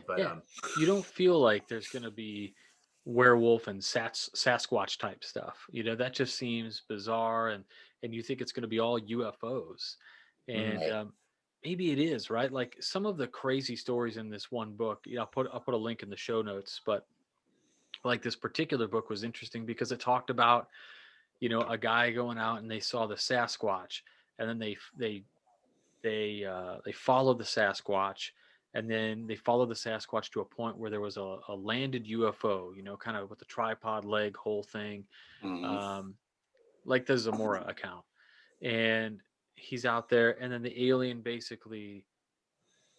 But yeah. You don't feel like there's gonna be werewolf and Sasquatch type stuff. That just seems bizarre, and you think it's gonna be all UFOs, and Right. maybe it is, right? Like some of the crazy stories in this one book. I'll put a link in the show notes, but like this particular book was interesting because it talked about a guy going out and they saw the Sasquatch, and then they followed the Sasquatch, and then they followed the Sasquatch to a point where there was a landed UFO, kind of with the tripod leg whole thing, Mhm. um, like the Zamora account. And he's out there, and then the alien basically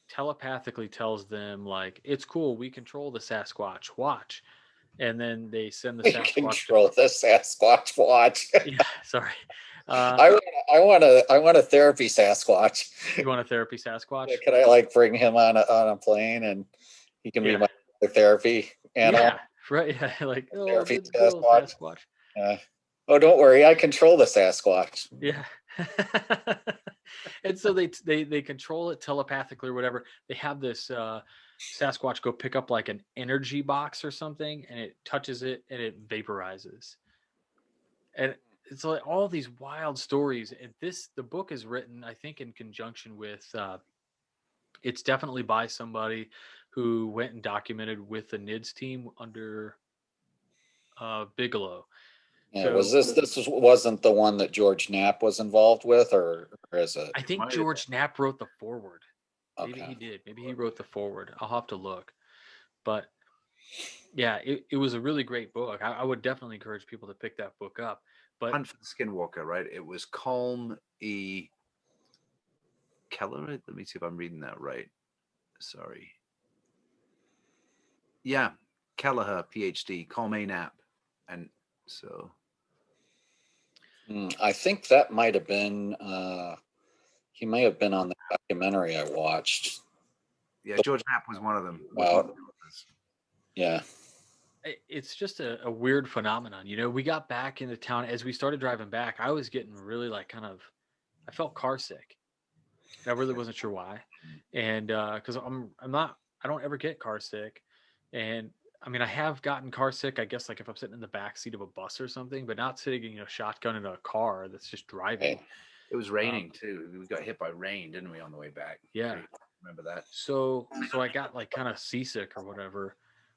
telepathically tells them like, "It's cool, we control the Sasquatch. Watch." And then they send the We Sasquatch to control the Sasquatch watch. yeah, sorry. I I want a therapy Sasquatch. You want a therapy Sasquatch? Yeah, could I like bring him on a plane and he can be Yeah. my therapy animal? Yeah. Right. Yeah. Like, oh, Therapy good old Sasquatch. Sasquatch. Oh, don't worry, I control the Sasquatch. Yeah. And so they control it telepathically or whatever. They have this Sasquatch go pick up like an energy box or something, and it touches it and it vaporizes. And it's like all these wild stories. And the book is written, I think, in conjunction with. It's definitely by somebody who went and documented with the NIDS team under Bigelow. Yeah, So wasn't the one that George Knapp was involved with, or is it? I think might have George Knapp wrote the foreword. Maybe he Okay. did. Maybe he wrote the foreword. I'll have to look. But yeah, it was a really great book. I would definitely encourage people to pick that book up. But Hunt for the Skinwalker, right? It was Colm E. Keller. Let me see if I'm reading that right. Sorry. Yeah, Kelleher, PhD, Colm A. Knapp, and so I think that might have been. He may have been on the documentary I watched. yeah, George Knapp was one of them. Wow. Yeah. it's just a weird phenomenon. We got back into town as we started driving back. I was getting really like I felt car sick. I really wasn't sure why. And because I don't ever get car sick. And I mean, I have gotten car sick, I guess, like if I'm sitting in the back seat of a bus or something, but not sitting, shotgun in a car that's just driving. Right. It was raining too. We got hit by rain, didn't we, on the way back? Yeah. Remember that? So I got like kind of seasick or whatever.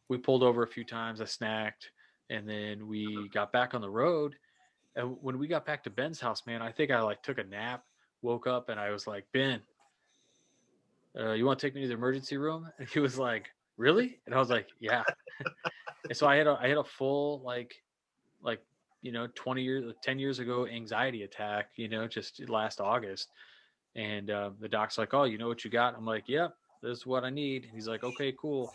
We pulled over a few times, I snacked, and then we got back on the road. And when we got back to Ben's house, man, I think I like took a nap, woke up, and I was like, Ben, you want to take me to the emergency room? And he was like, really? And I was like, yeah. And so I had a full like 20 years 10 years ago anxiety attack, just last August. And the doc's like, oh, you know what you got? I'm like, yep, this is what I need. And he's like, okay, cool.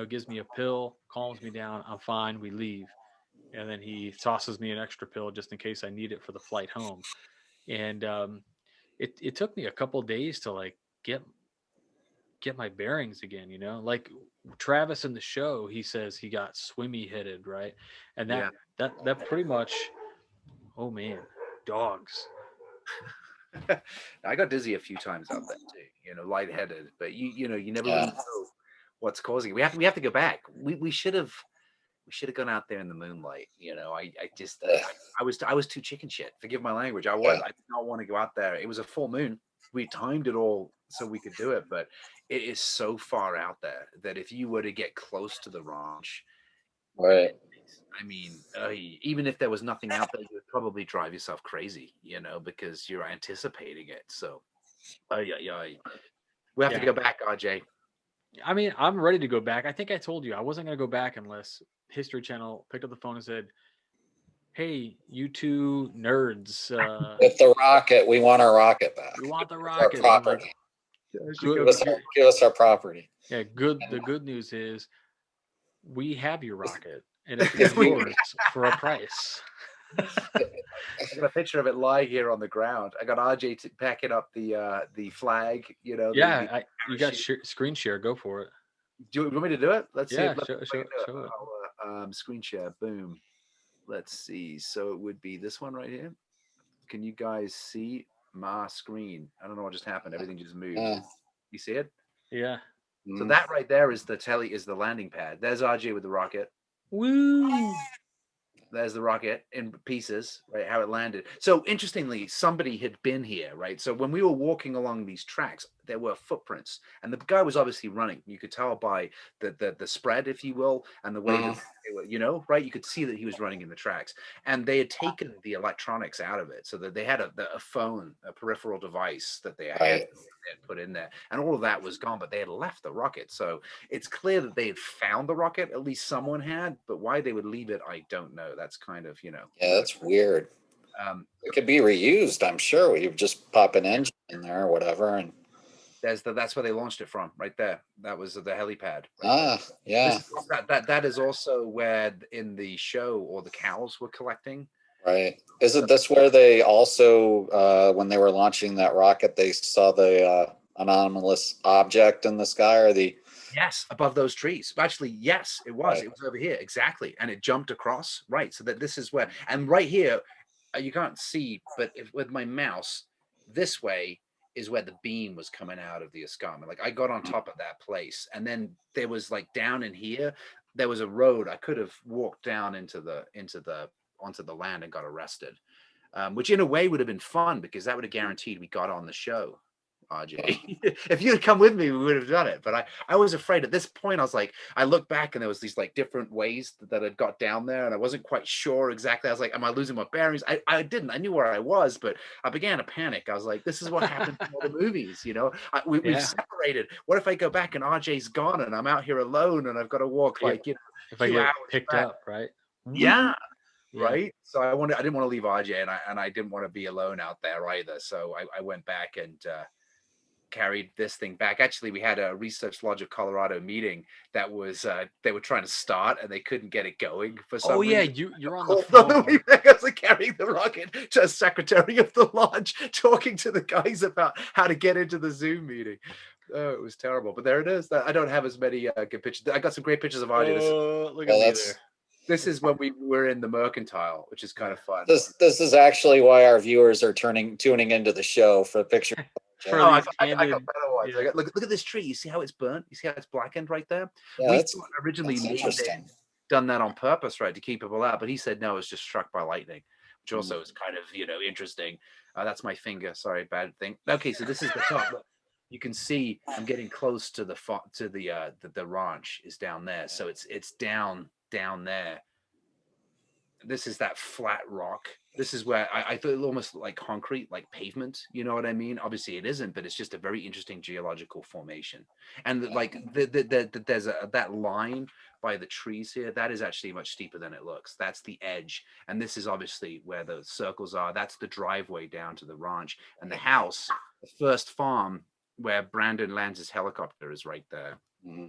Gives me a pill, calms me down, I'm fine, we leave. And then he tosses me an extra pill just in case I need it for the flight home. And it took me a couple days to like get my bearings again. Like Travis in the show, he says he got swimmy headed, right? And Yeah. that pretty much, oh man, dogs. I got dizzy a few times out there too. Lightheaded, but you never Yeah. really know what's causing it. We have to go back. We should have gone out there in the moonlight. I was too chicken shit. Forgive my language. I was. Yeah. I did not want to go out there. It was a full moon. We timed it all so we could do it, but it is so far out there that if you were to get close to the ranch, Right. I mean, even if there was nothing out there, you would probably drive yourself crazy, because you're anticipating it. So, we have to Yeah. go back, RJ. I mean, I'm ready to go back. I think I told you I wasn't going to go back unless History Channel picked up the phone and said, hey, you two nerds, With the rocket, we want our rocket back. we want the Our rocket. property. Good. Give us our property. Yeah, good. The good news is we have your rocket and it's yours for a price. I got a picture of it lying here on the ground. I got RJ packing up the flag. Yeah, you got screen share. Go for it. Do you want me to do it? Let's see. Yeah, Let's show it. I'll, screen share. Boom. Let's see. So it would be this one right here. Can you guys see my screen? I don't know what just happened. Everything just moved. You see it? Yeah. So that right there is the landing pad. There's RJ with the rocket. Woo! There's the rocket in pieces, right? How it landed. So interestingly, somebody had been here, right? So when we were walking along these tracks, there were footprints, and the guy was obviously running. You could tell by the spread, if you will, and the way that they were, right? You could see that he was running in the tracks, and they had taken the electronics out of it, so that they had a phone, a peripheral device that they had put in there, and all of that was gone. But they had left the rocket, so it's clear that they had found the rocket. At least someone had, but why they would leave it, I don't know. That's kind of, Yeah, that's weird. It could be reused, I'm sure. You just pop an engine in there or whatever, and that's where they launched it from, right there. That was the helipad. Yeah. That is also where in the show all the cows were collecting. Right. Isn't this where they also, when they were launching that rocket, they saw the anomalous object in the sky, or the? Yes, above those trees. Actually, yes, it was. Right. It was over here, exactly, and it jumped across. Right, so that this is where, and right here, you can't see, but if with my mouse, this way is where the beam was coming out of the escarpment. Like I got on top of that place, and then there was like down in here, there was a road. I could have walked down into the onto the land and got arrested, which in a way would have been fun because that would have guaranteed we got on the show. RJ, if you'd come with me, we would have done it. But I was afraid at this point. I was like, I looked back and there was these like different ways that I got down there, and I wasn't quite sure exactly. I was like, am I losing my bearings? I didn't. I knew where I was, but I began to panic. I was like, this is what happens in all the movies, you know. We've separated. What if I go back and RJ's gone and I'm out here alone and I've got to walk like if I get picked back. up, right? Yeah. Right. So I didn't want to leave RJ, and I didn't want to be alone out there either. So I went back and carried this thing back. Actually, we had a Research Lodge of Colorado meeting that was they were trying to start and they couldn't get it going for some reason. Oh yeah, you're on the phone. I was like carrying the rocket, just secretary of the lodge, talking to the guys about how to get into the Zoom meeting. Oh, it was terrible. But there it is. I don't have as many good pictures. I got some great pictures of RJ. Look at me there. This is when we were in the Mercantile, which is kind of fun. This is actually why our viewers are tuning into the show for the picture. I got better ones. Yeah. Look at this tree. You see how it's burnt? You see how it's blackened right there? Yeah, we thought originally interesting. Done that on purpose, right, to keep people out, but he said no, it was just struck by lightning, which also is kind of interesting. That's my finger. Sorry, bad thing. Okay, so this is the top. Look, you can see I'm getting close to the ranch is down there, so it's down there. This is that flat rock. This is where I thought it almost like concrete, like pavement. You know what I mean? Obviously, it isn't, but it's just a very interesting geological formation. And like there's that line by the trees here. That is actually much steeper than it looks. That's the edge, and this is obviously where the circles are. That's the driveway down to the ranch, and the house, the first farm where Brandon lands his helicopter, is right there. Mm-hmm.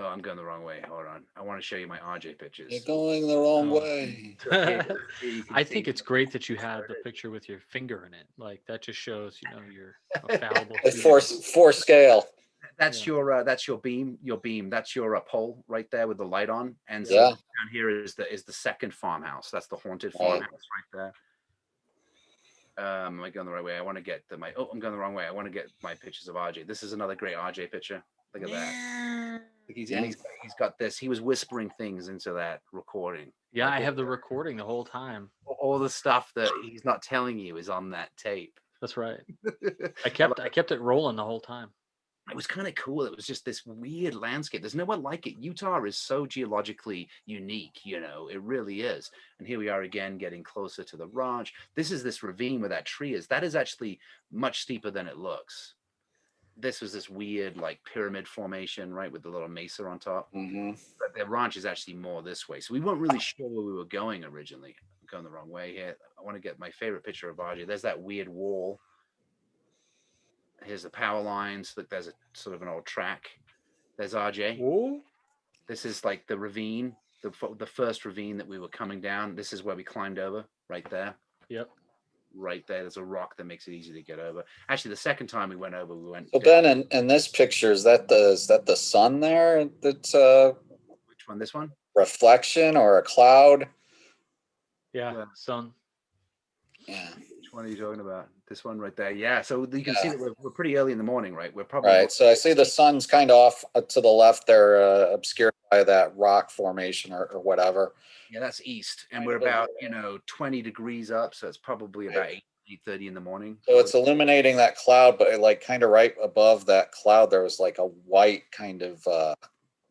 Oh, I'm going the wrong way. Hold on. I want to show you my RJ pictures. You're going the wrong way. I think it's great that you have the picture with your finger in it. Like that just shows, you're a fallible. Four scale. That's your beam. Your beam. That's your pole right there with the light on. And so down here is the second farmhouse. That's the haunted farmhouse right there. Am I going the right way? I want to get I'm going the wrong way. I want to get my pictures of RJ. This is another great RJ picture. Look at that. He's got this. He was whispering things into that recording. Yeah, I have the recording the whole time. All the stuff that he's not telling you is on that tape. That's right. I kept it rolling the whole time. It was kind of cool. It was just this weird landscape. There's no one like it. Utah is so geologically unique, it really is. And here we are again, getting closer to the ranch. This is this ravine where that tree is. That is actually much steeper than it looks. This was this weird like pyramid formation, right, with the little mesa on top. Mm-hmm. But the ranch is actually more this way. So we weren't really sure where we were going originally. I'm going the wrong way here. I want to get my favorite picture of RJ. There's that weird wall. Here's the power lines. Look, there's a sort of an old track. There's RJ. Ooh. This is like the ravine, the first ravine that we were coming down. This is where we climbed over, right there. Yep. Right there. There's a rock that makes it easy to get over. Actually, the second time we went over, we went. So Ben, in this picture, is that the sun there? That's which one? This one? Reflection or a cloud? Yeah, sun. Yeah. Which one are you talking about? This one right there. Yeah. So you can see that we're pretty early in the morning, right? We're probably right. So I see the sun's kind of off to the left there, obscured by that rock formation or whatever. Yeah, that's east, and we're about 20 degrees up, so it's probably about 8:30 in the morning. So it's illuminating that cloud, but like kind of right above that cloud, there was like a white kind of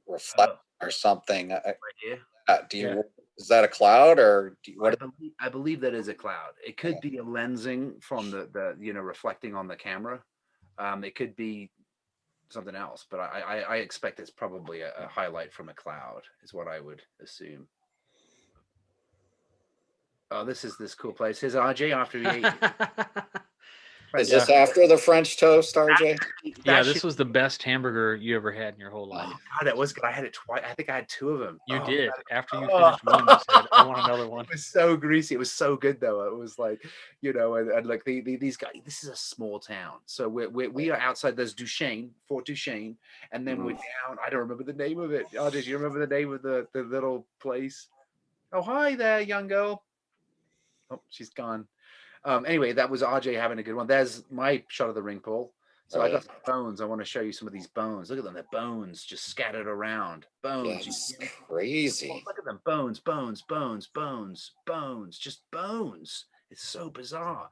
reflection or something. Right here. Is that a cloud or I believe that is a cloud. It could be a lensing from the reflecting on the camera. It could be something else, but I expect it's probably a highlight from a cloud is what I would assume. Oh, this is this cool place. Here's RJ after he ate. Is this after the French toast, RJ? Yeah, That this shit. was the best hamburger you ever had in your whole life. God, that was good. I had it twice. I think I had 2 of them. You Oh, did. After you oh. finished one, you said, "I want another one." It was so greasy. It was so good though. It was like, and like these guys. This is a small town, so we are outside. There's Duchesne, Fort Duchesne, and then we're down. I don't remember the name of it. Oh, did you remember the name of the little place? Oh, hi there, young girl. Oh, she's gone. Anyway, that was RJ having a good one. There's my shot of the ring, Paul. So I got some bones. I want to show you some of these bones. Look at them. They're bones just scattered around. Bones. That's crazy. Look at them. Bones, bones, bones, bones, bones. Just bones. It's so bizarre.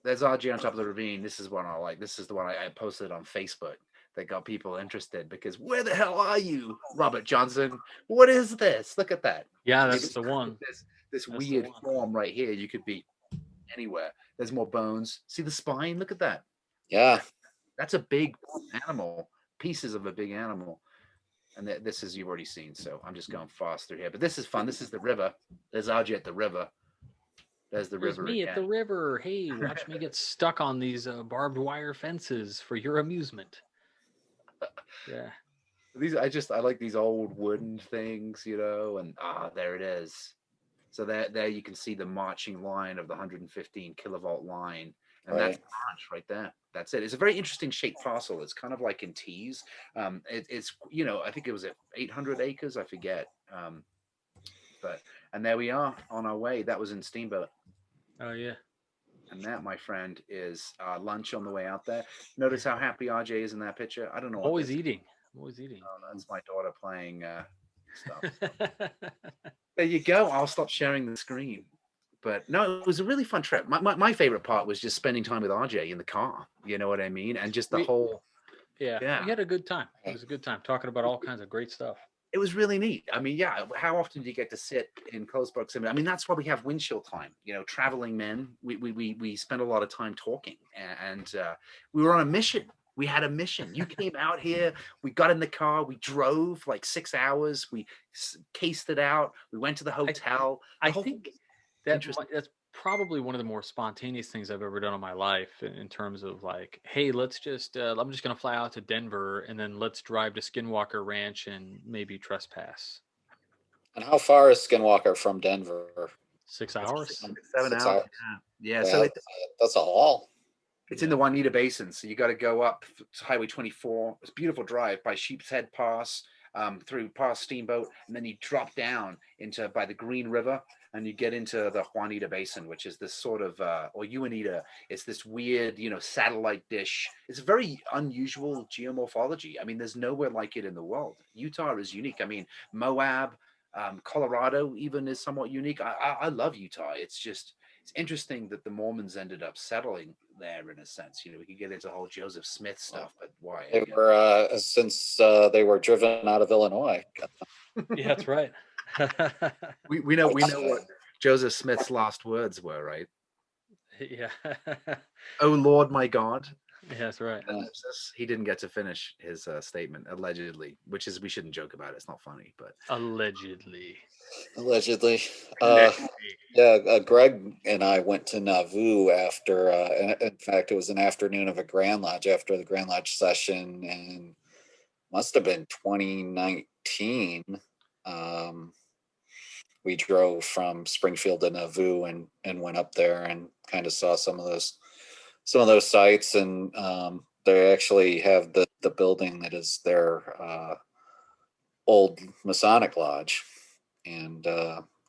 There's RJ on top of the ravine. This is one I like. This is the one I posted on Facebook that got people interested because where the hell are you, Robert Johnson? What is this? Look at that. Yeah, that's the one. This weird form right here. You could be anywhere. There's more bones. See the spine? Look at that. Yeah. That's a big animal. Pieces of a big animal. And this is you've already seen. So I'm just going fast through here. But this is fun. This is the river. There's RJ at the river. There's the river. Me again. at the river. Hey, watch me get stuck on these barbed wire fences for your amusement. Yeah. These I like these old wooden things, and there it is. So there you can see the marching line of the 115 kilovolt line, and that's the branch right there. That's it. It's a very interesting shaped parcel. It's kind of like in T's. It's I think it was at 800 acres. I forget. And there we are on our way. That was in Steamboat. Oh yeah. And that, my friend, is lunch on the way out there. Notice how happy RJ is in that picture. I don't know. Always eating. Always eating. Oh, that's my daughter playing stuff. There you go. I'll stop sharing the screen. But no, it was a really fun trip. My favorite part was just spending time with RJ in the car. You know what I mean? And just the whole. Yeah. We had a good time. It was a good time talking about all kinds of great stuff. It was really neat. I mean, yeah. How often do you get to sit in close proximity? I mean, that's why we have windshield time. Traveling men, we spend a lot of time talking, and we were on a mission. We had a mission. You came out here. We got in the car. We drove like 6 hours. We cased it out. We went to the hotel. I think that's probably one of the more spontaneous things I've ever done in my life in terms of like, hey, let's just, I'm just going to fly out to Denver and then let's drive to Skinwalker Ranch and maybe trespass. And how far is Skinwalker from Denver? 6 hours? 7 hours. Yeah. So that's a haul. It's in the Juanita Basin, so you got to go up to Highway 24. It's a beautiful drive by Sheep's Head Pass, through past Steamboat, and then you drop down by the Green River, and you get into the Juanita Basin, which is this sort of, or Juanita. It's this weird, satellite dish. It's a very unusual geomorphology. I mean, there's nowhere like it in the world. Utah is unique. I mean, Moab, Colorado even is somewhat unique. I love Utah. It's interesting that the Mormons ended up settling there in a sense. We could get into the whole Joseph Smith stuff, but why? They were since they were driven out of Illinois. Yeah, that's right. we know what Joseph Smith's last words were, right? Yeah. Oh Lord, my God. Yeah, that's right. He didn't get to finish his statement, allegedly, which is we shouldn't joke about it. It's not funny, but allegedly. Greg and I went to Nauvoo after in fact it was an afternoon of a Grand Lodge after the Grand Lodge session, and must have been 2019. We drove from Springfield to Nauvoo and went up there and kind of saw some of those sites, and they actually have the building that is their old Masonic lodge, and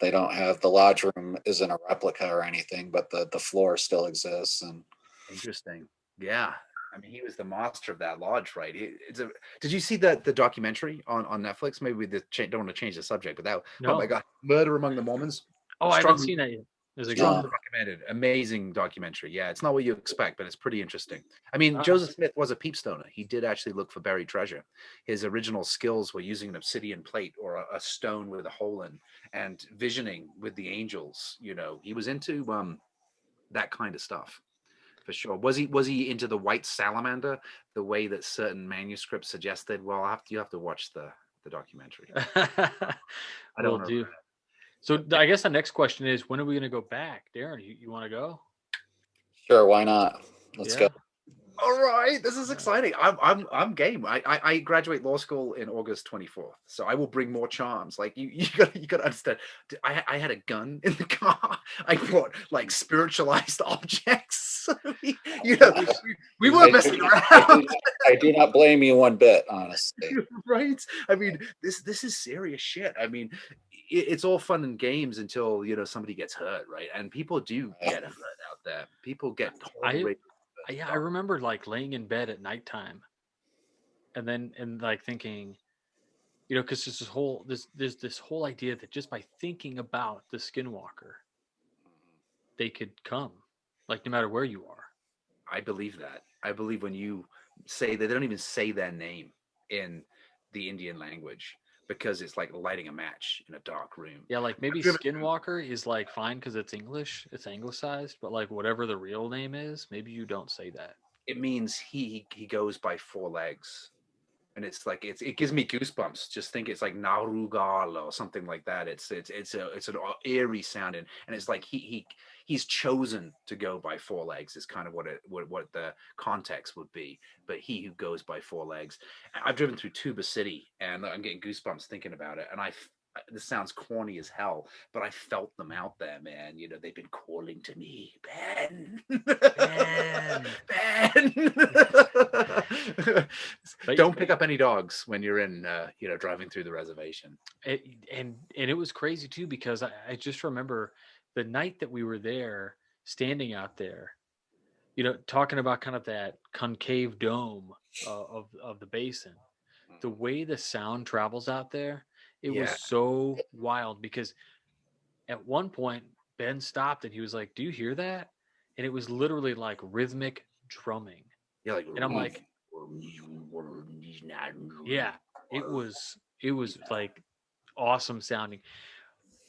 they don't have the lodge room isn't a replica or anything, but the floor still exists. And interesting. Yeah, I mean, he was the master of that lodge, right? Did you see the documentary on Netflix? Maybe we don't want to change the subject, but oh my God, Murder Among the Mormons. Oh, I haven't seen that yet. Strongly recommended. Amazing documentary. Yeah, it's not what you expect, but it's pretty interesting. I mean, Joseph Smith was a peepstoner. He did actually look for buried treasure. His original skills were using an obsidian plate or a stone with a hole in, and visioning with the angels. He was into that kind of stuff, for sure. Was he into the white salamander the way that certain manuscripts suggested? Well, you have to watch the documentary. I don't know. So I guess the next question is, when are we going to go back? Darin, you want to go? Sure, why not? Let's go. All right, this is exciting. I'm game. I graduate law school in August 24th, so I will bring more charms. Like you got to understand. I had a gun in the car. I brought like spiritualized objects. you know, we weren't messing around. I do not blame you one bit, honestly. Right? I mean, this is serious shit. I mean, it's all fun and games until somebody gets hurt, right? And people do get hurt out there. People get I totally. I remember like laying in bed at nighttime and like thinking, because there's this whole idea that just by thinking about the Skinwalker, they could come, like no matter where you are. I believe that. I believe when you say that, they don't even say their name in the Indian language because it's like lighting a match in a dark room. Yeah, like maybe I've driven- Skinwalker is like fine because it's English, it's anglicized, but like whatever the real name is, maybe you don't say that. It means he goes by four legs. And it's like it gives me goosebumps. Just think it's like Narugal or something like that. It's an eerie sounding, and it's like he's chosen to go by four legs is kind of what the context would be. But he who goes by four legs. I've driven through Tuba City, and I'm getting goosebumps thinking about it. And this sounds corny as hell, but I felt them out there, man. They've been calling to me, Ben, Ben. Ben. Don't pick up any dogs when you're in, driving through the reservation. And it was crazy too because I just remember the night that we were there, standing out there, talking about kind of that concave dome of the basin. The way the sound travels out there, it was so wild because at one point Ben stopped and he was like, "Do you hear that?" And it was literally like rhythmic drumming. Yeah, like, And I'm like, yeah, it was like awesome sounding.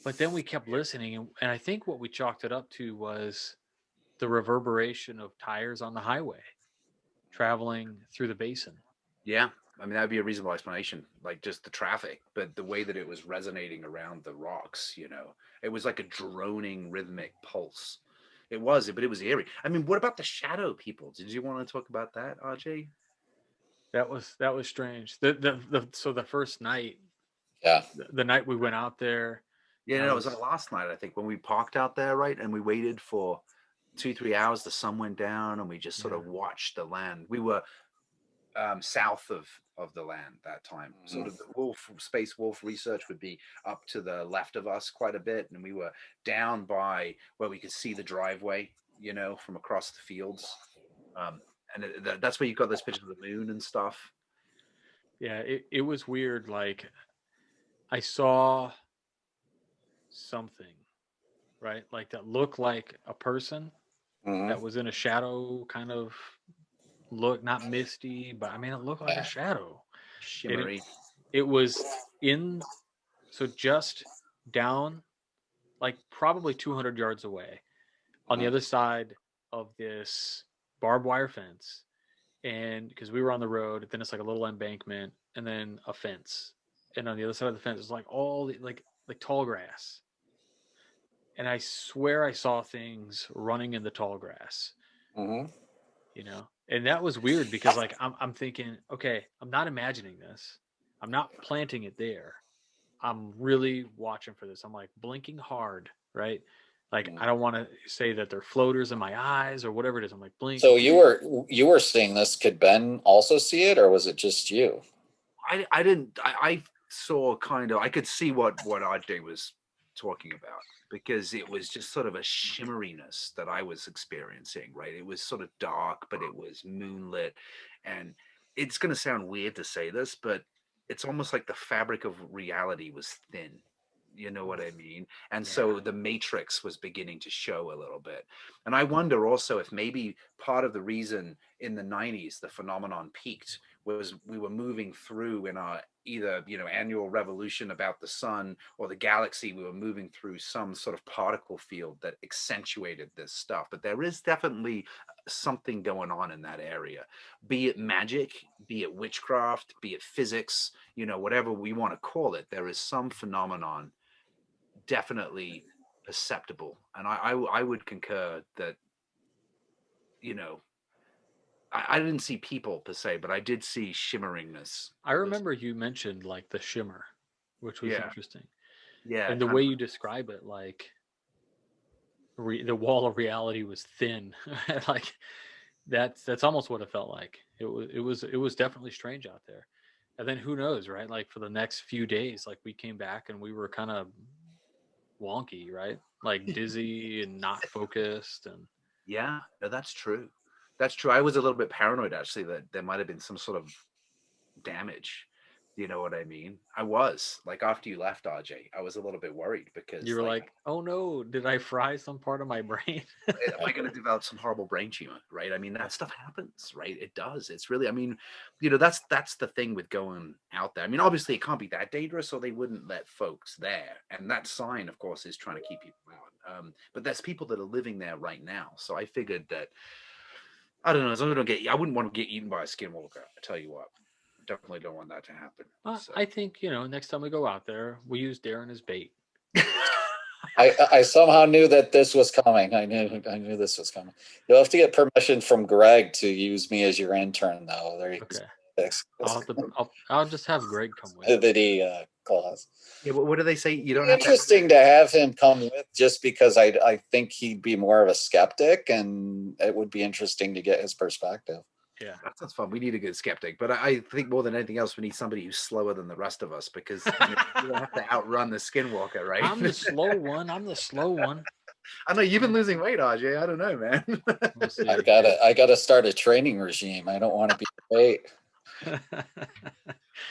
But then we kept listening, and I think what we chalked it up to was the reverberation of tires on the highway traveling through the basin. yeah. I mean, that would be a reasonable explanation, like just the traffic, but the way that it was resonating around the rocks, it was like a droning rhythmic pulse. But it was eerie. I mean, what about the shadow people? Did you want to talk about that, RJ? That was strange. So the first night, Yeah. the night we went out there, Yeah, no, it was our last night, I think, when we parked out there, right? And we waited for 2-3 hours. The sun went down, and we just sort of watched the land. We were south of the land that time. Sort of the space wolf research would be up to the left of us quite a bit, and we were down by where we could see the driveway, from across the fields. And that's where you got those pictures of the moon and stuff. yeah, it was weird. Like I saw something, right? Like that looked like a person that was in a shadow kind of look, not misty, but I mean, it looked like a shadow. Shimmery. It was in, so just down, like probably 200 yards away on the other side of this barbed wire fence. And because we were on the road, then it's like a little embankment and then a fence. And on the other side of the fence is like all like tall grass. And I swear I saw things running in the tall grass. And that was weird because like I'm thinking, okay, I'm not imagining this. I'm not planting it there. I'm really watching for this. I'm like blinking hard, right? Like I don't want to say that they're floaters in my eyes or whatever it is. I'm like blink. So you were seeing this. Could Ben also see it, or was it just you? I didn't. I saw kind of. I could see what RJ was talking about because it was just sort of a shimmeriness that I was experiencing. Right, it was sort of dark, but it was moonlit, and it's going to sound weird to say this, but it's almost like the fabric of reality was thin. You know what I mean? And so the matrix was beginning to show a little bit. And I wonder also if maybe part of the reason in the 90s the phenomenon peaked was we were moving through in our either annual revolution about the sun or the galaxy. We were moving through some sort of particle field that accentuated this stuff. But there is definitely something going on in that area, be it magic, be it witchcraft, be it physics, whatever we want to call it. There is some phenomenon definitely perceptible, and I would concur that I didn't see people per se, but I did see shimmeringness. I It was, remember you mentioned like the shimmer, which was yeah, interesting. yeah, And the kind way of, you describe it, like the wall of reality was thin. Like that's almost what it felt like. It was definitely strange out there. And then who knows, right? Like for the next few days, like we came back and we were kind of wonky, right? Like dizzy and not focused and yeah. No, that's true. That's true. I was a little bit paranoid actually that there might have been some sort of damage. You know what I mean? I was like after you left, RJ, I was a little bit worried you because were like, like, "Oh no, did I fry some part of my brain?" am I going to develop some horrible brain tumor? Right? I mean, that stuff happens, right? It does. It's really, I mean, that's the thing with going out there. I mean, obviously, it can't be that dangerous, or they wouldn't let folks there. And that sign, of course, is trying to keep people out. But there's people that are living there right now. So I figured that I don't know. As long as I don't get, I wouldn't want to get eaten by a skinwalker. I tell you what, definitely don't want that to happen. So. I think, next time we go out there, we use Darin as bait. I somehow knew that this was coming. I knew this was coming. You'll have to get permission from Greg to use me as your intern, though. There you Okay. go. I'll just have Greg come with. That he clause. Yeah, but what do they say? You don't have to. Interesting to have him come with, just because I think he'd be more of a skeptic, and it would be interesting to get his perspective. Yeah. That sounds fun. We need a good skeptic, but I think more than anything else, we need somebody who's slower than the rest of us because you don't have to outrun the skinwalker, right? I'm the slow one. I'm the slow one. I know you've been losing weight, RJ. I don't know, man. We'll see. I gotta start a training regime. I don't want to be late.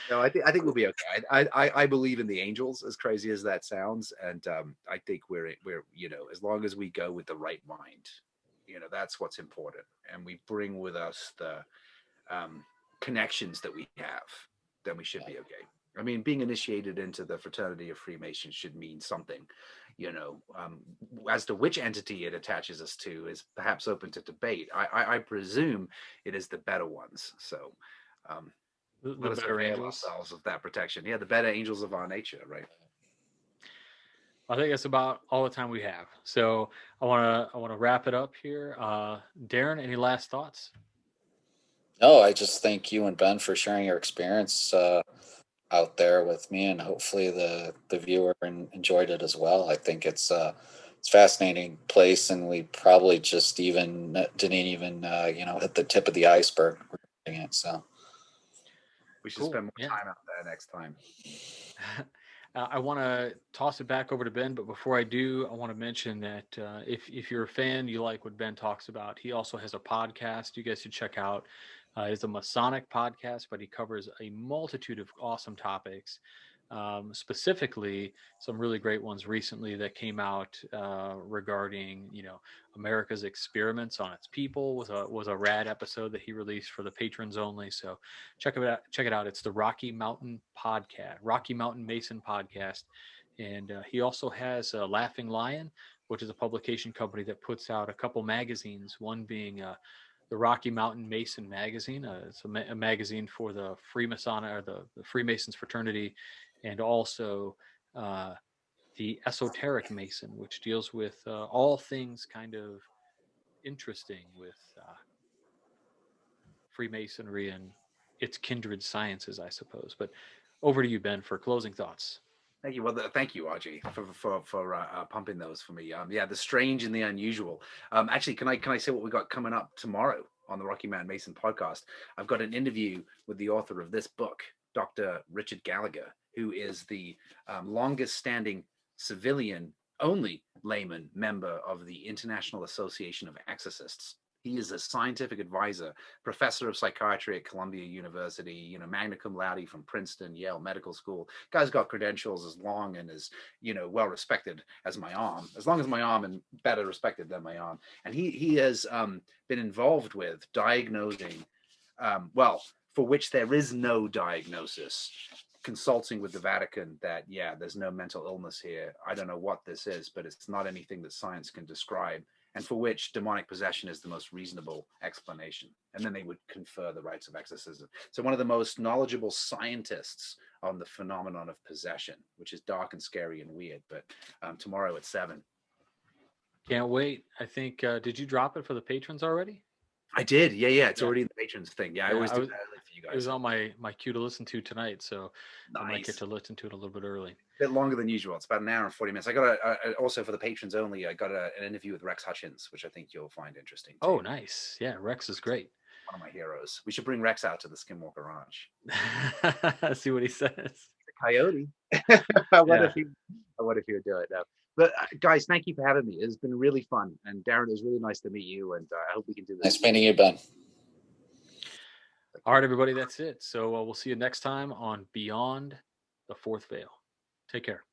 No, I think we'll be okay. I believe in the angels, as crazy as that sounds, and I think we're as long as we go with the right mind, that's what's important, and we bring with us the connections that we have, then we should be okay. I mean, being initiated into the fraternity of Freemasons should mean something, as to which entity it attaches us to is perhaps open to debate. I presume it is the better ones. So the let us better avail angels. ourselves of that protection. Yeah, the better angels of our nature, right? I think that's about all the time we have. So I wanna wrap it up here. Darin, any last thoughts? No, I just thank you and Ben for sharing your experience out there with me, and hopefully the viewer enjoyed it as well. I think it's a fascinating place, and we probably just even didn't even hit the tip of the iceberg regarding it. So We should Cool. spend more Yeah. time out there next time. I want to toss it back over to Ben, but before I do, I want to mention that if you're a fan, you like what Ben talks about, he also has a podcast you guys should check out. It's a Masonic podcast, but he covers a multitude of awesome topics. Specifically, some really great ones recently that came out regarding, America's experiments on its people was a rad episode that he released for the patrons only. So check it out. Check it out. It's the Rocky Mountain Podcast, Rocky Mountain Mason Podcast, and he also has Laughing Lion, which is a publication company that puts out a couple magazines. One being the Rocky Mountain Mason magazine. It's a magazine for the Freemason or the Freemasons fraternity, and also uh, the Esoteric Mason, which deals with all things kind of interesting with Freemasonry and its kindred sciences, I suppose. But over to you, Ben, for closing thoughts. Thank you. Well, thank you, RG, for pumping those for me. Yeah, the strange and the unusual. Actually, can I say what we got coming up tomorrow on the Rocky Mountain Mason podcast? I've got an interview with the author of this book, Dr. Richard Gallagher, who is the longest-standing civilian only layman member of the International Association of Exorcists. He is a scientific advisor, professor of psychiatry at Columbia University, magna cum laude from Princeton, Yale Medical School. Guy's got credentials as long and as, well respected as my arm, as long as my arm and better respected than my arm. And he has been involved with diagnosing, for which there is no diagnosis, consulting with the Vatican that, yeah, there's no mental illness here. I don't know what this is, but it's not anything that science can describe, and for which demonic possession is the most reasonable explanation. And then they would confer the rites of exorcism. So one of the most knowledgeable scientists on the phenomenon of possession, which is dark and scary and weird, but tomorrow at 7. Can't wait. I think, did you drop it for the patrons already? I did. Yeah. It's Yeah. already in the patrons thing. Yeah, I Yeah, always I do was. that early for you It was guys. on my queue to listen to tonight, so I might get Nice. to listen to it a little bit early. Bit longer than usual. It's about an hour and 40 minutes. I got also for the patrons only. I got an interview with Rex Hutchins, which I think you'll find interesting too. Oh, nice. Yeah, Rex is great. One of my heroes. We should bring Rex out to the Skinwalker Ranch. See what he says. The coyote. I wonder Yeah. if he would do it now. But guys, thank you for having me. It's been really fun. And Darin, it was really nice to meet you. And I hope we can do this. Nice meeting you, Ben. All right, everybody, that's it. So we'll see you next time on Beyond the Fourth Veil. Take care.